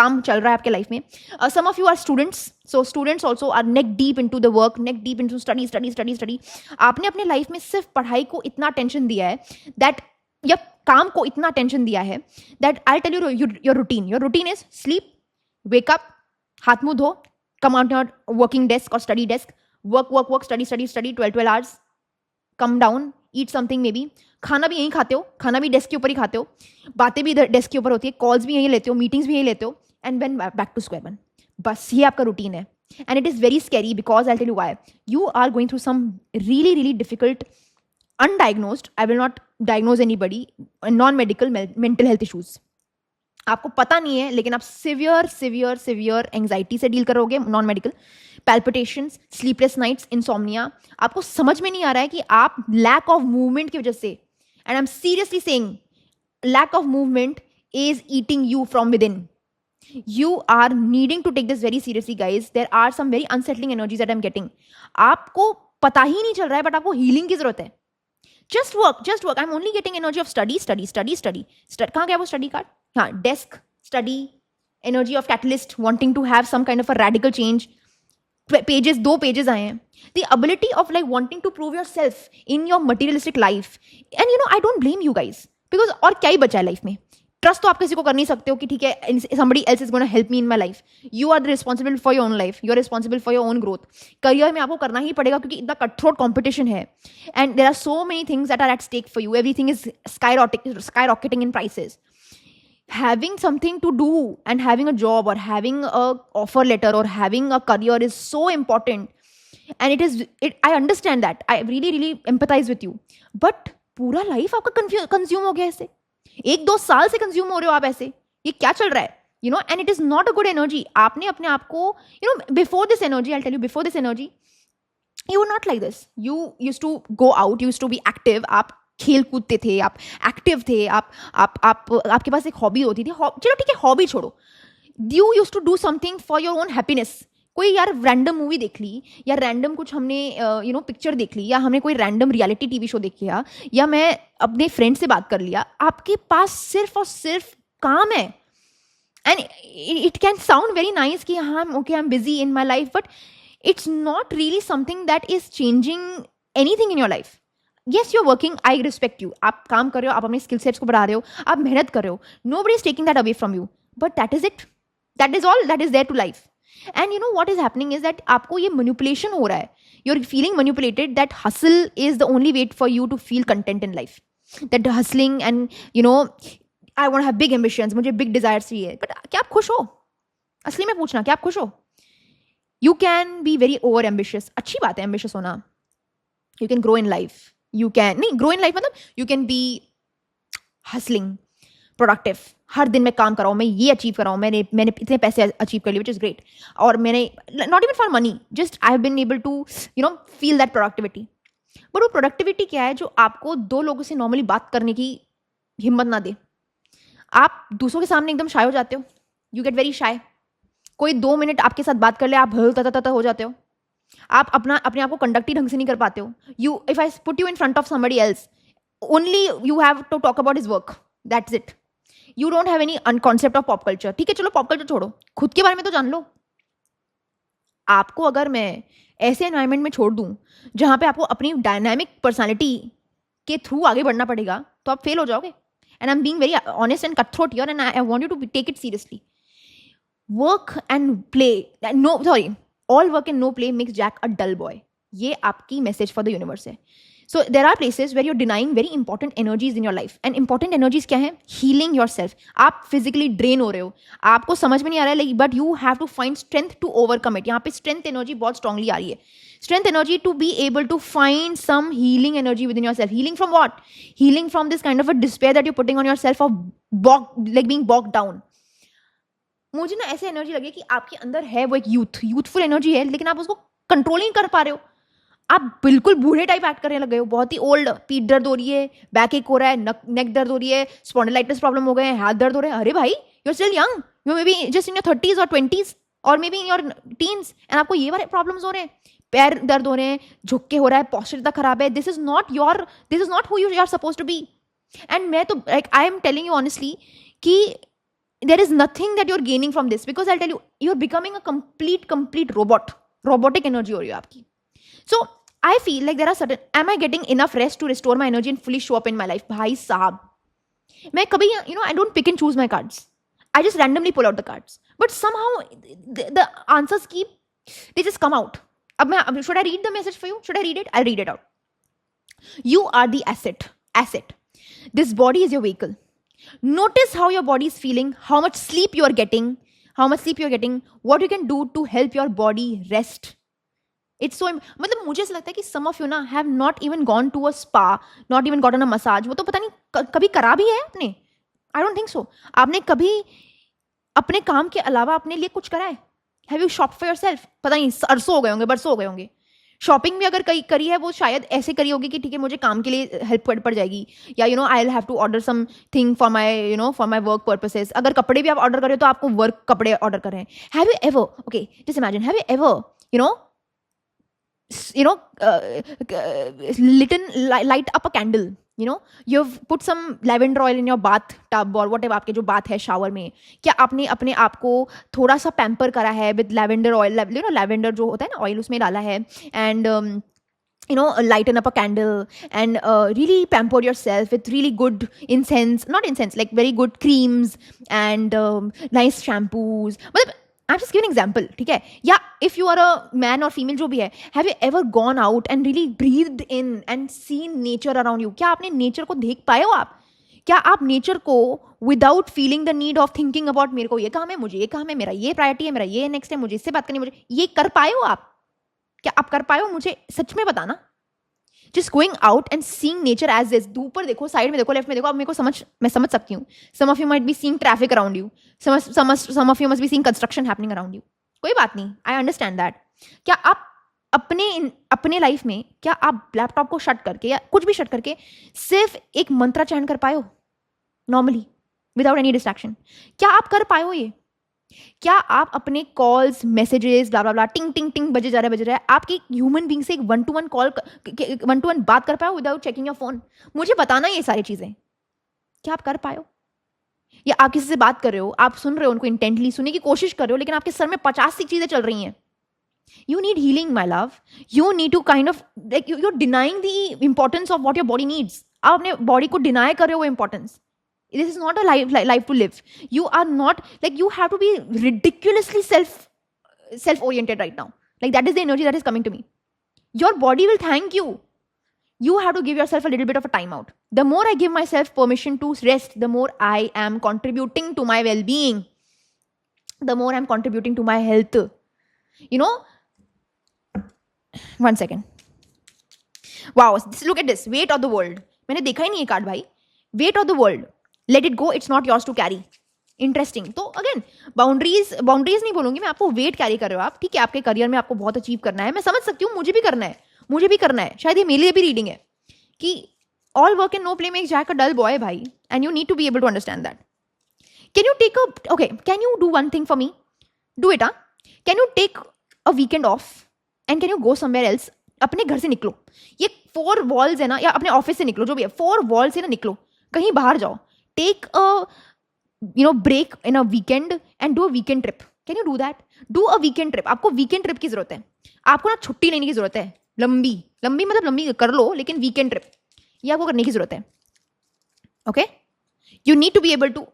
काम चल रहा है आपके लाइफ में. Some of you are students, so students also are neck deep into the work, neck deep into study. आपने अपने लाइफ में सिर्फ पढ़ाई को इतना टेंशन दिया है that या काम को इतना टेंशन दिया है that I'll tell you your routine. Your routine is sleep, wake up, हाथ मुंह धो, come out your working desk or study desk, work, study, 12 hours, come down, eat something maybe. खाना भी यहीं खाते हो, खाना भी डेस्क के ऊपर ही खाते हो, बातें भी इधर डेस्क के ऊपर होती है, कॉल्स भी यहीं लेते हो, मीटिंग्स भी यहीं लेते हो, and then back to square one. बस ये आपका रूटीन है. And it is very scary because I tell you why. You are going through some really difficult undiagnosed, I will not diagnose anybody, non-medical mental health issues. आपको पता नहीं है, लेकिन आप सिवियर एंजाइटी से डील करोगे, non medical. Palpitations, sleepless nights, insomnia. आपको समझ में नहीं आ रहा है कि आप लैक ऑफ मूवमेंट की वजह से, and I am seriously saying, lack of movement is eating you from within. You are needing to take this very seriously, guys. There are some very unsettling energies that I'm getting. आपको पता ही नहीं चल रहा है, but आपको healing की जरूरत है. Just work. I'm only getting energy of study. कहाँ गया वो स्टडी कार्ड? हाँ, desk, study, energy of catalyst, wanting to have some kind of a radical change. Pages, 2 pages आए हैं. The ability of wanting to prove yourself in your materialistic life. And I don't blame you guys, because और क्या ही बचा है life में. Trust तो आप किसी को कर नहीं सकते हो कि ठीक है, somebody else is going to help me in my life. You are responsible for your own life. You are responsible for your own growth. Career में आपको करना ही पड़ेगा, क्योंकि इतना कटथ्रोट कंपटीशन है. And there are so many things that are at stake for you. Everything is skyrocketing in prices. Having something to do and having a job or having a offer letter or having a career is so important. And I understand that. I really empathize with you. But पूरा life आपका consume हो गया ऐसे. 1-2 साल से consume हो रहे हो आप ऐसे. ये क्या चल रहा है? And it is not a good energy. आपने अपने आप को, before this energy, I'll tell you, before this energy, you were not like this. You used to go out, you used to be active. आप खेल कूदते थे, आप active थे, आपके पास एक हॉबी होती थी. चलो ठीक है, हॉबी छोड़ो. You used to do something for your own happiness. कोई यार रैंडम मूवी देख ली, या रैंडम कुछ हमने पिक्चर देख ली, या हमने कोई रैंडम रियलिटी टीवी शो देख लिया, या मैं अपने फ्रेंड से बात कर लिया. आपके पास सिर्फ और सिर्फ काम है. And it can sound very nice कि हाँ, okay, I am busy in my life, but it's not really something that is changing anything in your life. Yes, you are working, I respect you. आप काम कर रहे हो, आप अपने skill sets को बढ़ा रहे हो, आप मेहनत कर रहे हो. Nobody is taking that away from you, but that is it. That is all that is there to life. And what is happening is that आपको ये manipulation हो रहा है. You're feeling manipulated that hustle is the only way for you to feel content in life. That hustling and I want have big ambitions, मुझे big desires चाहिए, but क्या आप खुश हो? असली में पूछना, क्या आप खुश हो? You can be very over ambitious, अच्छी बात है एम्बिशियस होना, you can grow in life, you can नहीं ग्रो इन लाइफ मतलब you can be hustling, productive, हर दिन मैं काम कर रहा हूँ, मैं ये अचीव कर रहा हूँ, मैंने इतने पैसे अचीव कर लिए, विच इज़ ग्रेट, और मैंने not even for money, just I have been able to feel that productivity. But वो प्रोडक्टिविटी क्या है जो आपको दो लोगों से नॉर्मली बात करने की हिम्मत ना दे। आप दूसरों के सामने एकदम शाय हो जाते हो, यू गेट वेरी शाय। कोई 2 मिनट आपके साथ बात कर ले, आप तता हो जाते हो, आप अपने आप को कंडक्ट ही ढंग से नहीं कर पाते हो। You if I put you in front of somebody else, only you have to talk about his work, that's it. You don't have any concept of pop culture. ठीक है, चलो पॉप कल्चर छोड़ो, खुद के बारे में तो जान लो। आपको अगर मैं ऐसे एनवायरनमेंट में छोड़ दूं जहां पे आपको अपनी डायनामिक पर्सनालिटी के थ्रू आगे बढ़ना पड़ेगा, तो आप फेल हो जाओगे। And I am being very honest and cut throat here, and I want you to take it seriously. Work and play, no sorry, all work and no play makes Jack a dull boy. ये आपकी message for the universe है। So there are places where you're denying very important energies in your life, and important energies क्या है? Healing yourself. आप physically drain हो रहे हो, आपको समझ में नहीं आ रहा है, like but you have to find strength to overcome it. यहाँ पे स्ट्रेंथ एनर्जी बहुत स्ट्रांगली आ रही है, strength energy to be able to find some healing energy within yourself. Healing from what? Healing from this kind of a despair that you're putting on yourself of like being bogged down. मुझे ना ऐसे energy लगी कि आपके अंदर है वो एक यूथफुल एनर्जी है, लेकिन आप उसको कंट्रोल नहीं कर पा रहे हो। आप बिल्कुल बूढ़े टाइप एक्ट करने लग गए हो, बहुत ही ओल्ड। पीठ दर्द हो रही है, बैक एक हो रहा है, नेक दर्द हो रही है, स्पॉन्डिलाइटिस प्रॉब्लम हो गए हैं, हाथ दर्द हो रहे हैं। अरे भाई, you are still young, you may B just in your 30s और 20s और may be in your teens, and आपको ये वाले प्रॉब्लम्स हो रहे हैं, पैर दर्द हो रहे हैं, झुक्के हो रहा है, पॉस्चर इतना खराब है। This is not who you are suppose to be. And मैं तो like I am telling you honestly कि there is nothing that you're gaining from this, because I'll tell you, you're becoming a complete robotic energy हो रही है आपकी। So I feel like there are certain, am I getting enough rest to restore my energy and fully show up in my life? भाई साहब, मैं कभी I don't pick and choose my cards, I just randomly pull out the cards, but somehow the answers they just come out. अब should I read the message for you? Should I read it? I'll read it out. You are the asset. This body is your vehicle. Notice how your body is feeling, how much sleep you are getting, what you can do to help your body rest. It's so, मतलब मुझे ऐसा लगता है कि some of you ना have not even gone to a spa, not even gotten a massage. वो तो पता नहीं कभी करा भी है आपने? I don't think so. आपने कभी अपने काम के अलावा अपने लिए कुछ करा है? Have you shopped for yourself? पता नहीं, अरसों हो गए होंगे, बरसों हो गए होंगे। शॉपिंग भी अगर करी है, वो शायद ऐसे करी होगी कि ठीक है, मुझे काम के लिए हेल्प पड़ जाएगी, या I will have to order something for my work purposes. अगर कपड़े भी आप ऑर्डर कर रहे हो तो आपको वर्क कपड़े ऑर्डर कर रहे हैं। Have you ever, okay just imagine, have you ever light up a candle, you've put some lavender oil in your bath tub or whatever, आपके जो बात है शावर में, क्या आपने अपने आप को थोड़ा सा पैम्पर करा है विद lavender oil, lavender जो होता है ना ऑयल, उसमें डाला है, and lighten up a candle and really pamper yourself with really good not incense, like very good creams and nice shampoos. मतलब I'm just giving an example, ठीक है? या if you are a man or female जो भी है, have you ever gone out and really breathed in and seen nature around you? क्या आपने nature को देख पाए हो आप? क्या आप नेचर को without feeling the need of thinking about मेरे को ये काम है, मुझे ये काम है, मेरा ये प्रायोरिटी है, मेरा ये नेक्स्ट है, मुझे इससे बात करनी, मुझे ये कर पाए हो आप? क्या आप कर पाए हो? मुझे सच में बताना। Just going out and seeing nature as is. ऊपर देखो, साइड में देखो, लेफ्ट में देखो, अब मेरे को मैं समझ सकती हूँ। Some of you might be seeing traffic around you. Some of you must be seeing construction happening around you. कोई बात नहीं, I understand that. क्या आप अपने लाइफ में, क्या आप लैपटॉप को शट करके या कुछ भी शट करके सिर्फ एक मंत्र चैन कर पाए हो नॉर्मली विदाउट एनी डिस्ट्रैक्शन? क्या आप कर पाए हो ये? क्या आप अपने कॉल्स, मैसेजेस, ब्ला ब्ला ब्ला, टिंग टिंग टिंग बजे जा रहा है, आपकी ह्यूमन बीइंग से एक 1-to-1 कॉल, 1-to-1 बात कर पाए हो विदाउट चेकिंग योर फोन? मुझे बताना ये सारी चीजें, क्या आप कर पाए हो? या आप किसी से बात कर रहे हो, आप सुन रहे हो, उनको इंटेंटली सुनने की कोशिश कर रहे हो, लेकिन आपके सर में 50 सी चीजें चल रही हैं। You need healing, my love. You need to kind of, like, you're denying the importance of what your body needs. आप अपने बॉडी को डिनाई कर रहे हो importance. This is not a life to live. You are not, like, you have to be ridiculously self-oriented right now. Like, that is the energy that is coming to me. Your body will thank you. you have to give yourself a little bit of a timeout. The more I give myself permission to rest, the more I am contributing to my well-being, the more I'm contributing to my health. You know, 1 second. Wow, look at this. Weight of the world. मैंने देखा ही नहीं ये card भाई. Weight of the world. Let it go. It's not yours to carry. Interesting. तो again boundaries नहीं बोलूंगी मैं आपको. वेट कैरी कर रहे हो आप, ठीक है, आपके करियर में आपको बहुत अचीव करना है, मैं समझ सकती हूँ, मुझे भी करना है. शायद ये मेरे लिए भी रीडिंग है कि all work and no play makes Jack a dull boy भाई, and you need to be able to understand that. Can you take okay, can you do one thing for me? Do it. Can you take a weekend off and can you go somewhere else? अपने घर से निकलो. ये 4 walls है ना, या अपने office से निकलो, जो भी है, 4 वॉल से ना निकलो, कहीं बाहर जाओ. Take a break in a weekend and do a weekend trip. Can you do that? Do a weekend trip. आपको weekend trip की जरूरत है. आपको ना छुट्टी लेने की जरूरत है. लंबी मतलब लंबी कर लो, लेकिन weekend trip ये आपको करने की जरूरत है. Okay? You need to be able to.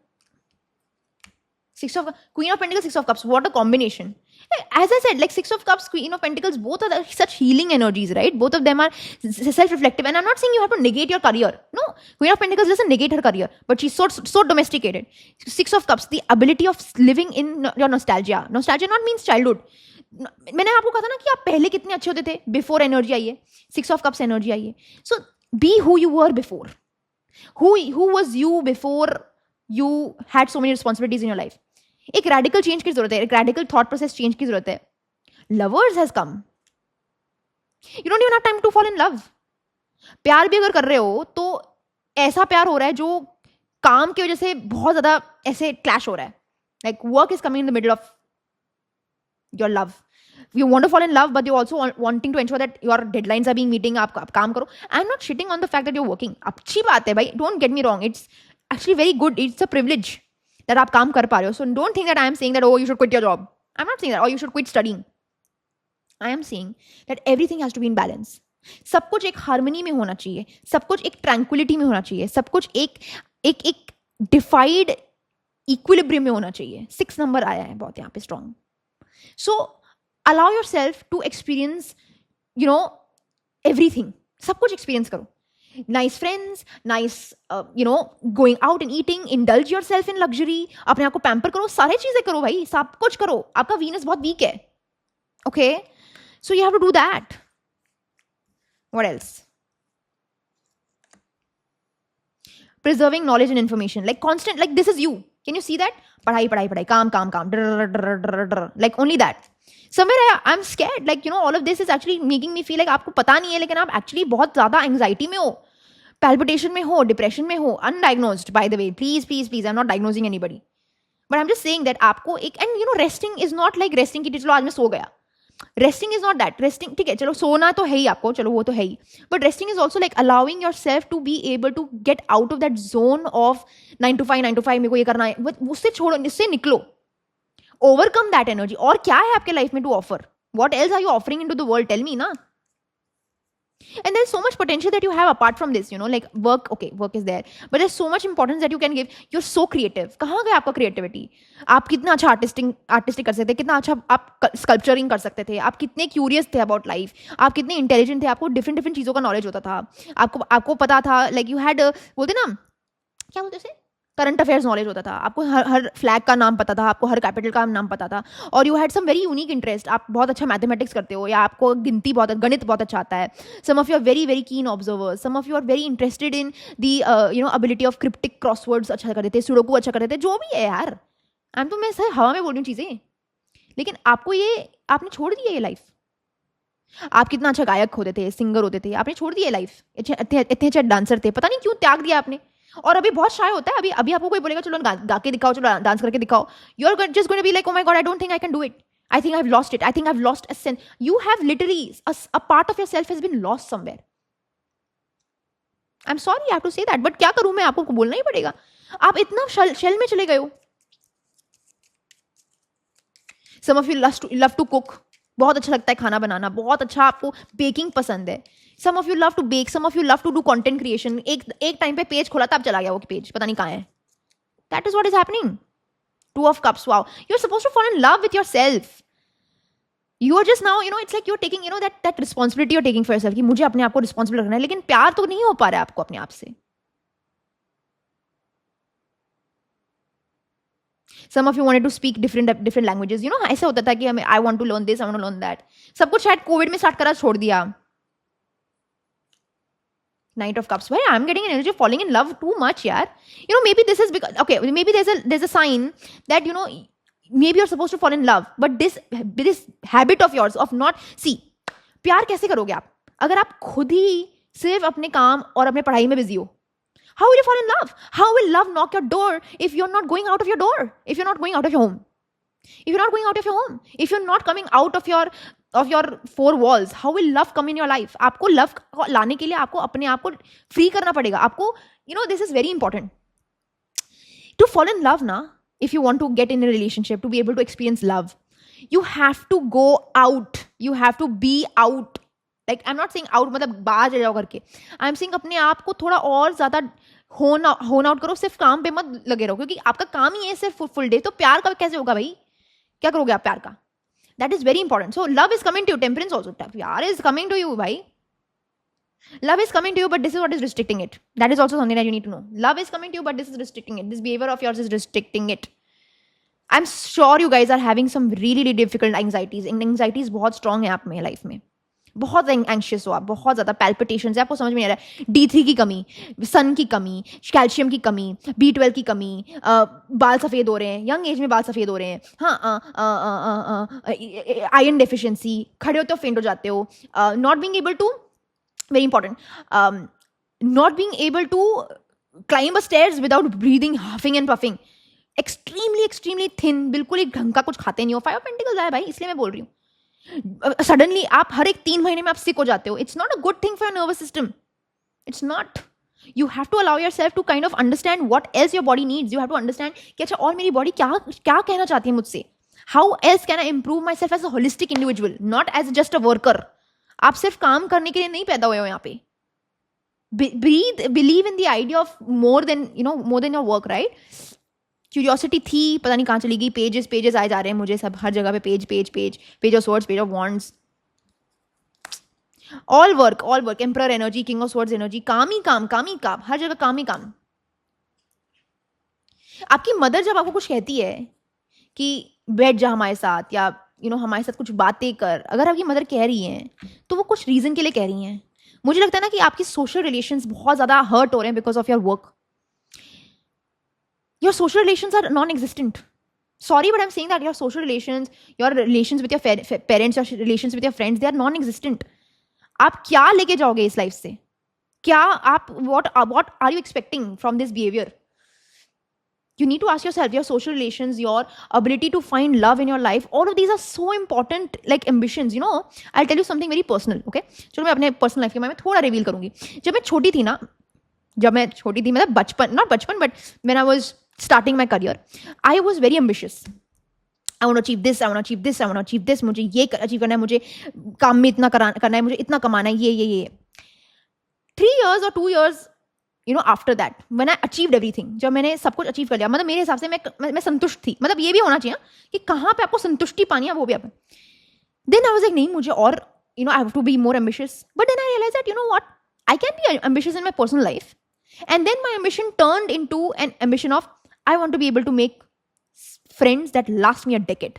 Queen of Pentacles, 6 of Cups. What a combination. As I said, like 6 of Cups, Queen of Pentacles, both are such healing energies, right? Both of them are self-reflective. And I'm not saying you have to negate your career. No, Queen of Pentacles doesn't negate her career, but she's so domesticated. 6 of Cups, the ability of living in your nostalgia. Nostalgia not means childhood. मैंने आपको कहा था ना कि आप पहले कितने अच्छे होते थे. बिफोर एनर्जी आई है, 6 of Cups एनर्जी आई है. So be who you were before. Who was you before you had so many responsibilities in your life? एक रैडिकल चेंज की जरूरत है, एक रैडिकल थॉट प्रोसेस चेंज की जरूरत है. Lovers has come. You don't even have time to fall in love. प्यार भी अगर कर रहे हो तो ऐसा प्यार हो रहा है जो काम की वजह से बहुत ज्यादा ऐसे क्लैश हो रहा है. Like work is coming in the middle of your love. You want to fall in love, but you're also wanting to ensure that your deadlines are being meeting. आप काम करो. I'm not shitting on the fact that you're working. अच्छी बात है भाई. Don't get me wrong. It's actually very good. It's a privilege that आप काम कर पा रहे हो. So don't think that I am saying that, oh, you should quit your job. I'm not saying that, or you should quit studying. I am saying that everything has to be in balance. सब कुछ एक harmony में होना चाहिए. सब कुछ एक tranquillity में होना चाहिए. सब कुछ एक डिफाइड इक्विलिब्रियम में होना चाहिए. 6 नंबर आया है बहुत यहाँ पे strong. So allow yourself to experience, everything. सब कुछ experience करो. Nice friends, nice, going out and eating, indulge yourself in luxury. अपने आप को pamper करो, सारे चीजें करो भाई, सब कुछ करो. आपका Venus बहुत weak है. Okay? So you have to do that. What else? Preserving knowledge and information. Like constant, like this is you. Can you see that? पढ़ाई, काम. Like only that. Somewhere I'm scared. Like, all of this is actually making me feel like आपको पता नहीं है, लेकिन आप actually बहुत ज़्यादा anxiety में हो, palpitation में हो, depression में हो, undiagnosed, by the way. Please, I'm not diagnosing anybody. But I'm just saying that आपको एक, and resting is not like resting कि चलो आज मैं सो गया. Resting is not that. Resting, ठीक है, चलो सोना तो है ही आपको, चलो वो तो है ही. But resting is also like allowing yourself to be able to get out of that zone of 9 to 5 मेरे को ये करना है. उससे छोड़ो, इससे निकलो. Overcome that energy. और क्या है आपके लाइफ में to offer? What else are you offering into the world? Tell me ना. And there's so much potential that you have apart from this, like work. Okay, work is there, but there's so much importance that you can give. You're so creative. कहाँ गया आपका creativity? आप कितना अच्छा artistic कर सकते थे, कितना अच्छा आप sculpturing कर सकते थे, आप कितने curious थे about life, आप कितने intelligent थे, आपको different चीज़ों का knowledge होता था, आपको पता था, like you had बोलते ना, क्या बोलते उसे, करंट अफेयर्स नॉलेज होता था, आपको हर फ्लैग का नाम पता था, आपको हर कैपिटल का नाम पता था, और you had some very unique interest. आप बहुत अच्छा मैथमेटिक्स करते हो, या आपको गणित बहुत अच्छा आता है. Some of you are very very keen observers. Some of you are very interested in the ability of cryptic crosswords अच्छा करते थे, सुडोकू अच्छा करते थे, जो भी है यार. तो मैं सर हवा में बोल रही हूँ चीज़ें, लेकिन आपने छोड़ दिया ये लाइफ. आप कितना अच्छा गायक होते थे, सिंगर होते थे, आपने छोड़ दिया लाइफ. इतने अच्छे डांसर थे, पता नहीं क्यों त्याग दिया आपने. और अभी बहुत शाय होता है. अभी आपको कोई बोलेगा चलो गा के दिखाओ, चलो डांस करके दिखाओ, you are just going to be like, oh my God, I don't think I can do it. I think I have lost it. I think I have lost a sense. You have literally a part of yourself has been lost somewhere. I am sorry, I have to say that, but क्या करूं मैं, आपको बोलना ही पड़ेगा. आप इतना shell में चले गए हो. Some of you love to cook. बहुत अच्छा लगता है खाना बनाना, बहुत अच्छा आपको बेकिंग पसंद है. Some of you love to bake, some of you love to do content creation. एक टाइम पे पेज खोला था, अब चला गया वो पेज, पता नहीं कहाँ है. That is what is happening. 2 of Cups. Wow. You're supposed to fall in love with yourself. You are just now it's like you are taking that responsibility you taking for yourself कि मुझे अपने आप को responsible रखना है, लेकिन प्यार तो नहीं हो पा रहा है आपको अपने आप से. Some of you wanted to speak different languages. ऐसा होता था कि हमें I want to learn this, I want to learn that. सब कुछ शायद कोविड में स्टार्ट करा छोड़ दिया. Knight of Cups. Why I'm getting an energy of falling in love too much, yaar. Maybe this is because maybe there's a sign that maybe you're supposed to fall in love, but this habit of yours of not see. प्यार कैसे करोगे आप अगर आप खुद ही सिर्फ अपने काम और अपने पढ़ाई में बिजी हो? How will you fall in love? How will love knock your door if you're not going out of your door? If you're not going out of your home? If you're not going out of your home? If you're not coming out of your four walls, how will love come in your life? आपको love लाने के लिए आपको अपने आप को free करना पड़ेगा. आपको this is very important. To fall in love na, if you want to get in a relationship, to be able to experience love, you have to go out. You have to be out. Like I'm not saying out मतलब बाहर जाओ करके. I'm saying अपने आप को थोड़ा और ज़्यादा होन आउट करो. सिर्फ काम पे मत लगे रहो क्योंकि आपका काम ही है सिर्फ फुल डे. तो प्यार का कैसे होगा भाई? क्या करोगे आप प्यार का? That is very important. So love is coming to you. Temperance also. प्यार is coming to you भाई. Love is coming to you, but this is what is restricting it. That is also something that you need to know. Love is coming to you, but this is restricting it. This behavior of yours is restricting it. I'm sure you guys are having some really difficult anxieties. Anxieties बहुत strong है आप में life में. बहुत anxious हो आप, बहुत ज़्यादा पैल्पिटेशंस है, आपको समझ में नहीं आ रहा है. D3 की कमी, सन की कमी, कैल्शियम की कमी, B12 की कमी, बाल सफ़ेद हो रहे हैं, यंग एज में बाल सफ़ेद हो रहे हैं. हाँ, आयरन डेफिशिएंसी, खड़े होते हो फेंट हो जाते हो. Not being able to, very important, not being able to climb a stairs without breathing, huffing and puffing. Extremely thin, बिल्कुल ही ढंग का कुछ खाते नहीं हो. 5 पेंटिकल्स आया भाई, इसलिए मैं बोल रही हूँ. सडनली आप हर एक 3 महीने में आप सिक हो जाते हो. It's not a good thing for your nervous system. It's not. You have to allow yourself to kind of understand what else your body needs. You have to understand कि अच्छा और मेरी बॉडी क्या कहना चाहती है मुझसे. How else can I improve myself as a holistic individual, not as just a worker. आप सिर्फ काम करने के लिए नहीं पैदा हुए हो यहाँ पे. Believe in the idea of more than your work, right. Curiosity थी, पता नहीं कहाँ चली गई. पेजेस आए जा रहे हैं मुझे सब, हर जगह पे page of swords, page of wands, all work, emperor energy, king of swords energy. काम ही काम, हर जगह काम ही काम. आपकी मदर जब आपको कुछ कहती है कि बैठ जा हमारे साथ या हमारे साथ कुछ बातें कर, अगर आपकी मदर कह रही हैं तो वो कुछ रीजन के लिए कह रही हैं. मुझे लगता है ना कि आपकी सोशल रिलेशंस बहुत ज़्यादा हर्ट हो रहे हैं because of your work. Your social relations are non-existent. Sorry, but I'm saying that your social relations, your relations with your parents, your relations with your friends, they are non-existent. आप क्या लेके जाओगे इस life से? क्या आप what are you expecting from this behavior? You need to ask yourself, your social relations, your ability to find love in your life, all of these are so important, like ambitions. I'll tell you something very personal, okay? चलो मैं अपने personal life के बारे में थोड़ा reveal करूंगी. जब मैं छोटी थी मतलब बचपन, not बचपन, but when I was starting my career, I was very ambitious. I want to achieve this, I want to achieve this, I want to achieve this. मुझे ये अचीव करना है, मुझे काम में इतना करना है, मुझे इतना कमाना है, ये. 3 years or 2 years, after that, when I achieved everything, जब मैंने सब कुछ अचीव कर लिया, मतलब मेरे हिसाब से मैं संतुष्ट थी. मतलब ये भी होना चाहिए कि कहाँ पे आपको संतुष्टि पानी है, वो भी आप. Then I was like, नहीं, मुझे और I have to be more ambitious. But then I realized that what, I can be ambitious in my personal life. And then my ambition turned into an ambition of I want to be able to make friends that last me a decade.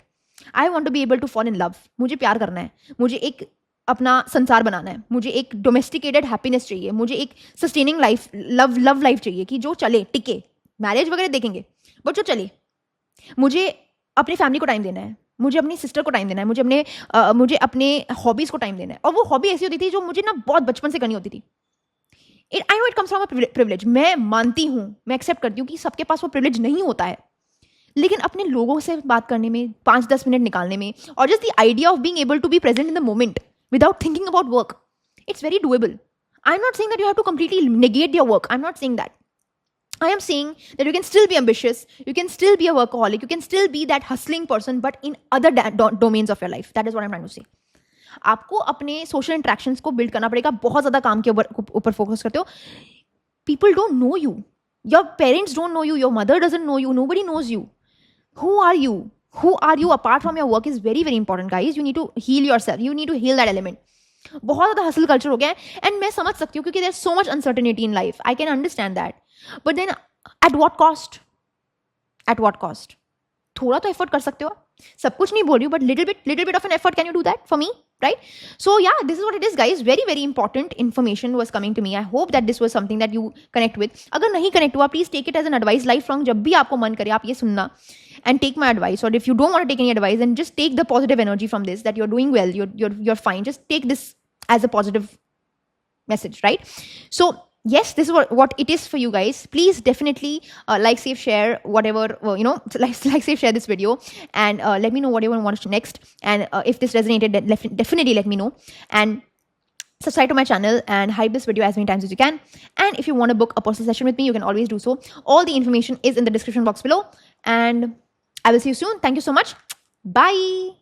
I want to be able to fall in love. मुझे प्यार करना है, मुझे एक अपना संसार बनाना है, मुझे एक डोमेस्टिकेटेड हैप्पीनेस चाहिए, मुझे एक सस्टेनिंग लाइफ, लव लाइफ चाहिए कि जो चले, टिके. मैरिज वगैरह देखेंगे बट जो चले. मुझे अपनी फैमिली को टाइम देना है, मुझे अपनी सिस्टर को टाइम देना है, मुझे अपने हॉबीज़ को टाइम देना है. और वो हॉबी ऐसी होती थी जो मुझे ना बहुत बचपन से करनी होती थी. I know it comes from a privilege. मैं मानती हूँ, मैं एक्सेप्ट करती हूँ कि सबके पास वो प्रिविलेज नहीं होता है, लेकिन अपने लोगों से बात करने में, 5-10 मिनट निकालने में, और just the idea of being able to be present in the moment without thinking about work, it's very doable. I am not saying that you have to completely negate your work. I am not saying that. I am saying that you can still be ambitious, you can still be a workaholic, you can still be that hustling person, but in other domains of your life. That is what I'm trying to say. आपको अपने social interactions को build करना पड़ेगा. बहुत ज़्यादा काम के ऊपर फोकस करते हो. People don't know you, your parents don't know you, your mother doesn't know you, nobody knows you. Who are you? who are you apart from your work is very very important, guys. You need to heal yourself. You need to heal that element. बहुत ज़्यादा hustle culture हो गया है, and मैं समझ सकती हूँ क्योंकि there so much uncertainty in life. I can understand that, but then at what cost? At what cost? थोड़ा तो एफर्ट कर सकते हो. सब कुछ नहीं बोल रही हूँ, but little bit of an effort can you do that for me, right? So yeah, this is what it is, guys. Very very important information was coming to me. I hope that this was something that you connect with. अगर नहीं connect हुआ, please take it as an advice. Lifelong जब भी आपको मन करे आप ये सुनना and take my advice. Or if you don't want to take any advice, then just take the positive energy from this, that you're doing well, you're fine. Just take this as a positive message, right? So yes, this is what it is for you guys. Please definitely like, save, share, whatever, like, save, share this video, and let me know what you want to watch next. And if this resonated, then definitely let me know, and subscribe to my channel and hype this video as many times as you can. And if you want to book a personal session with me, you can always do so. All the information is in the description box below, and I will see you soon. Thank you so much. Bye.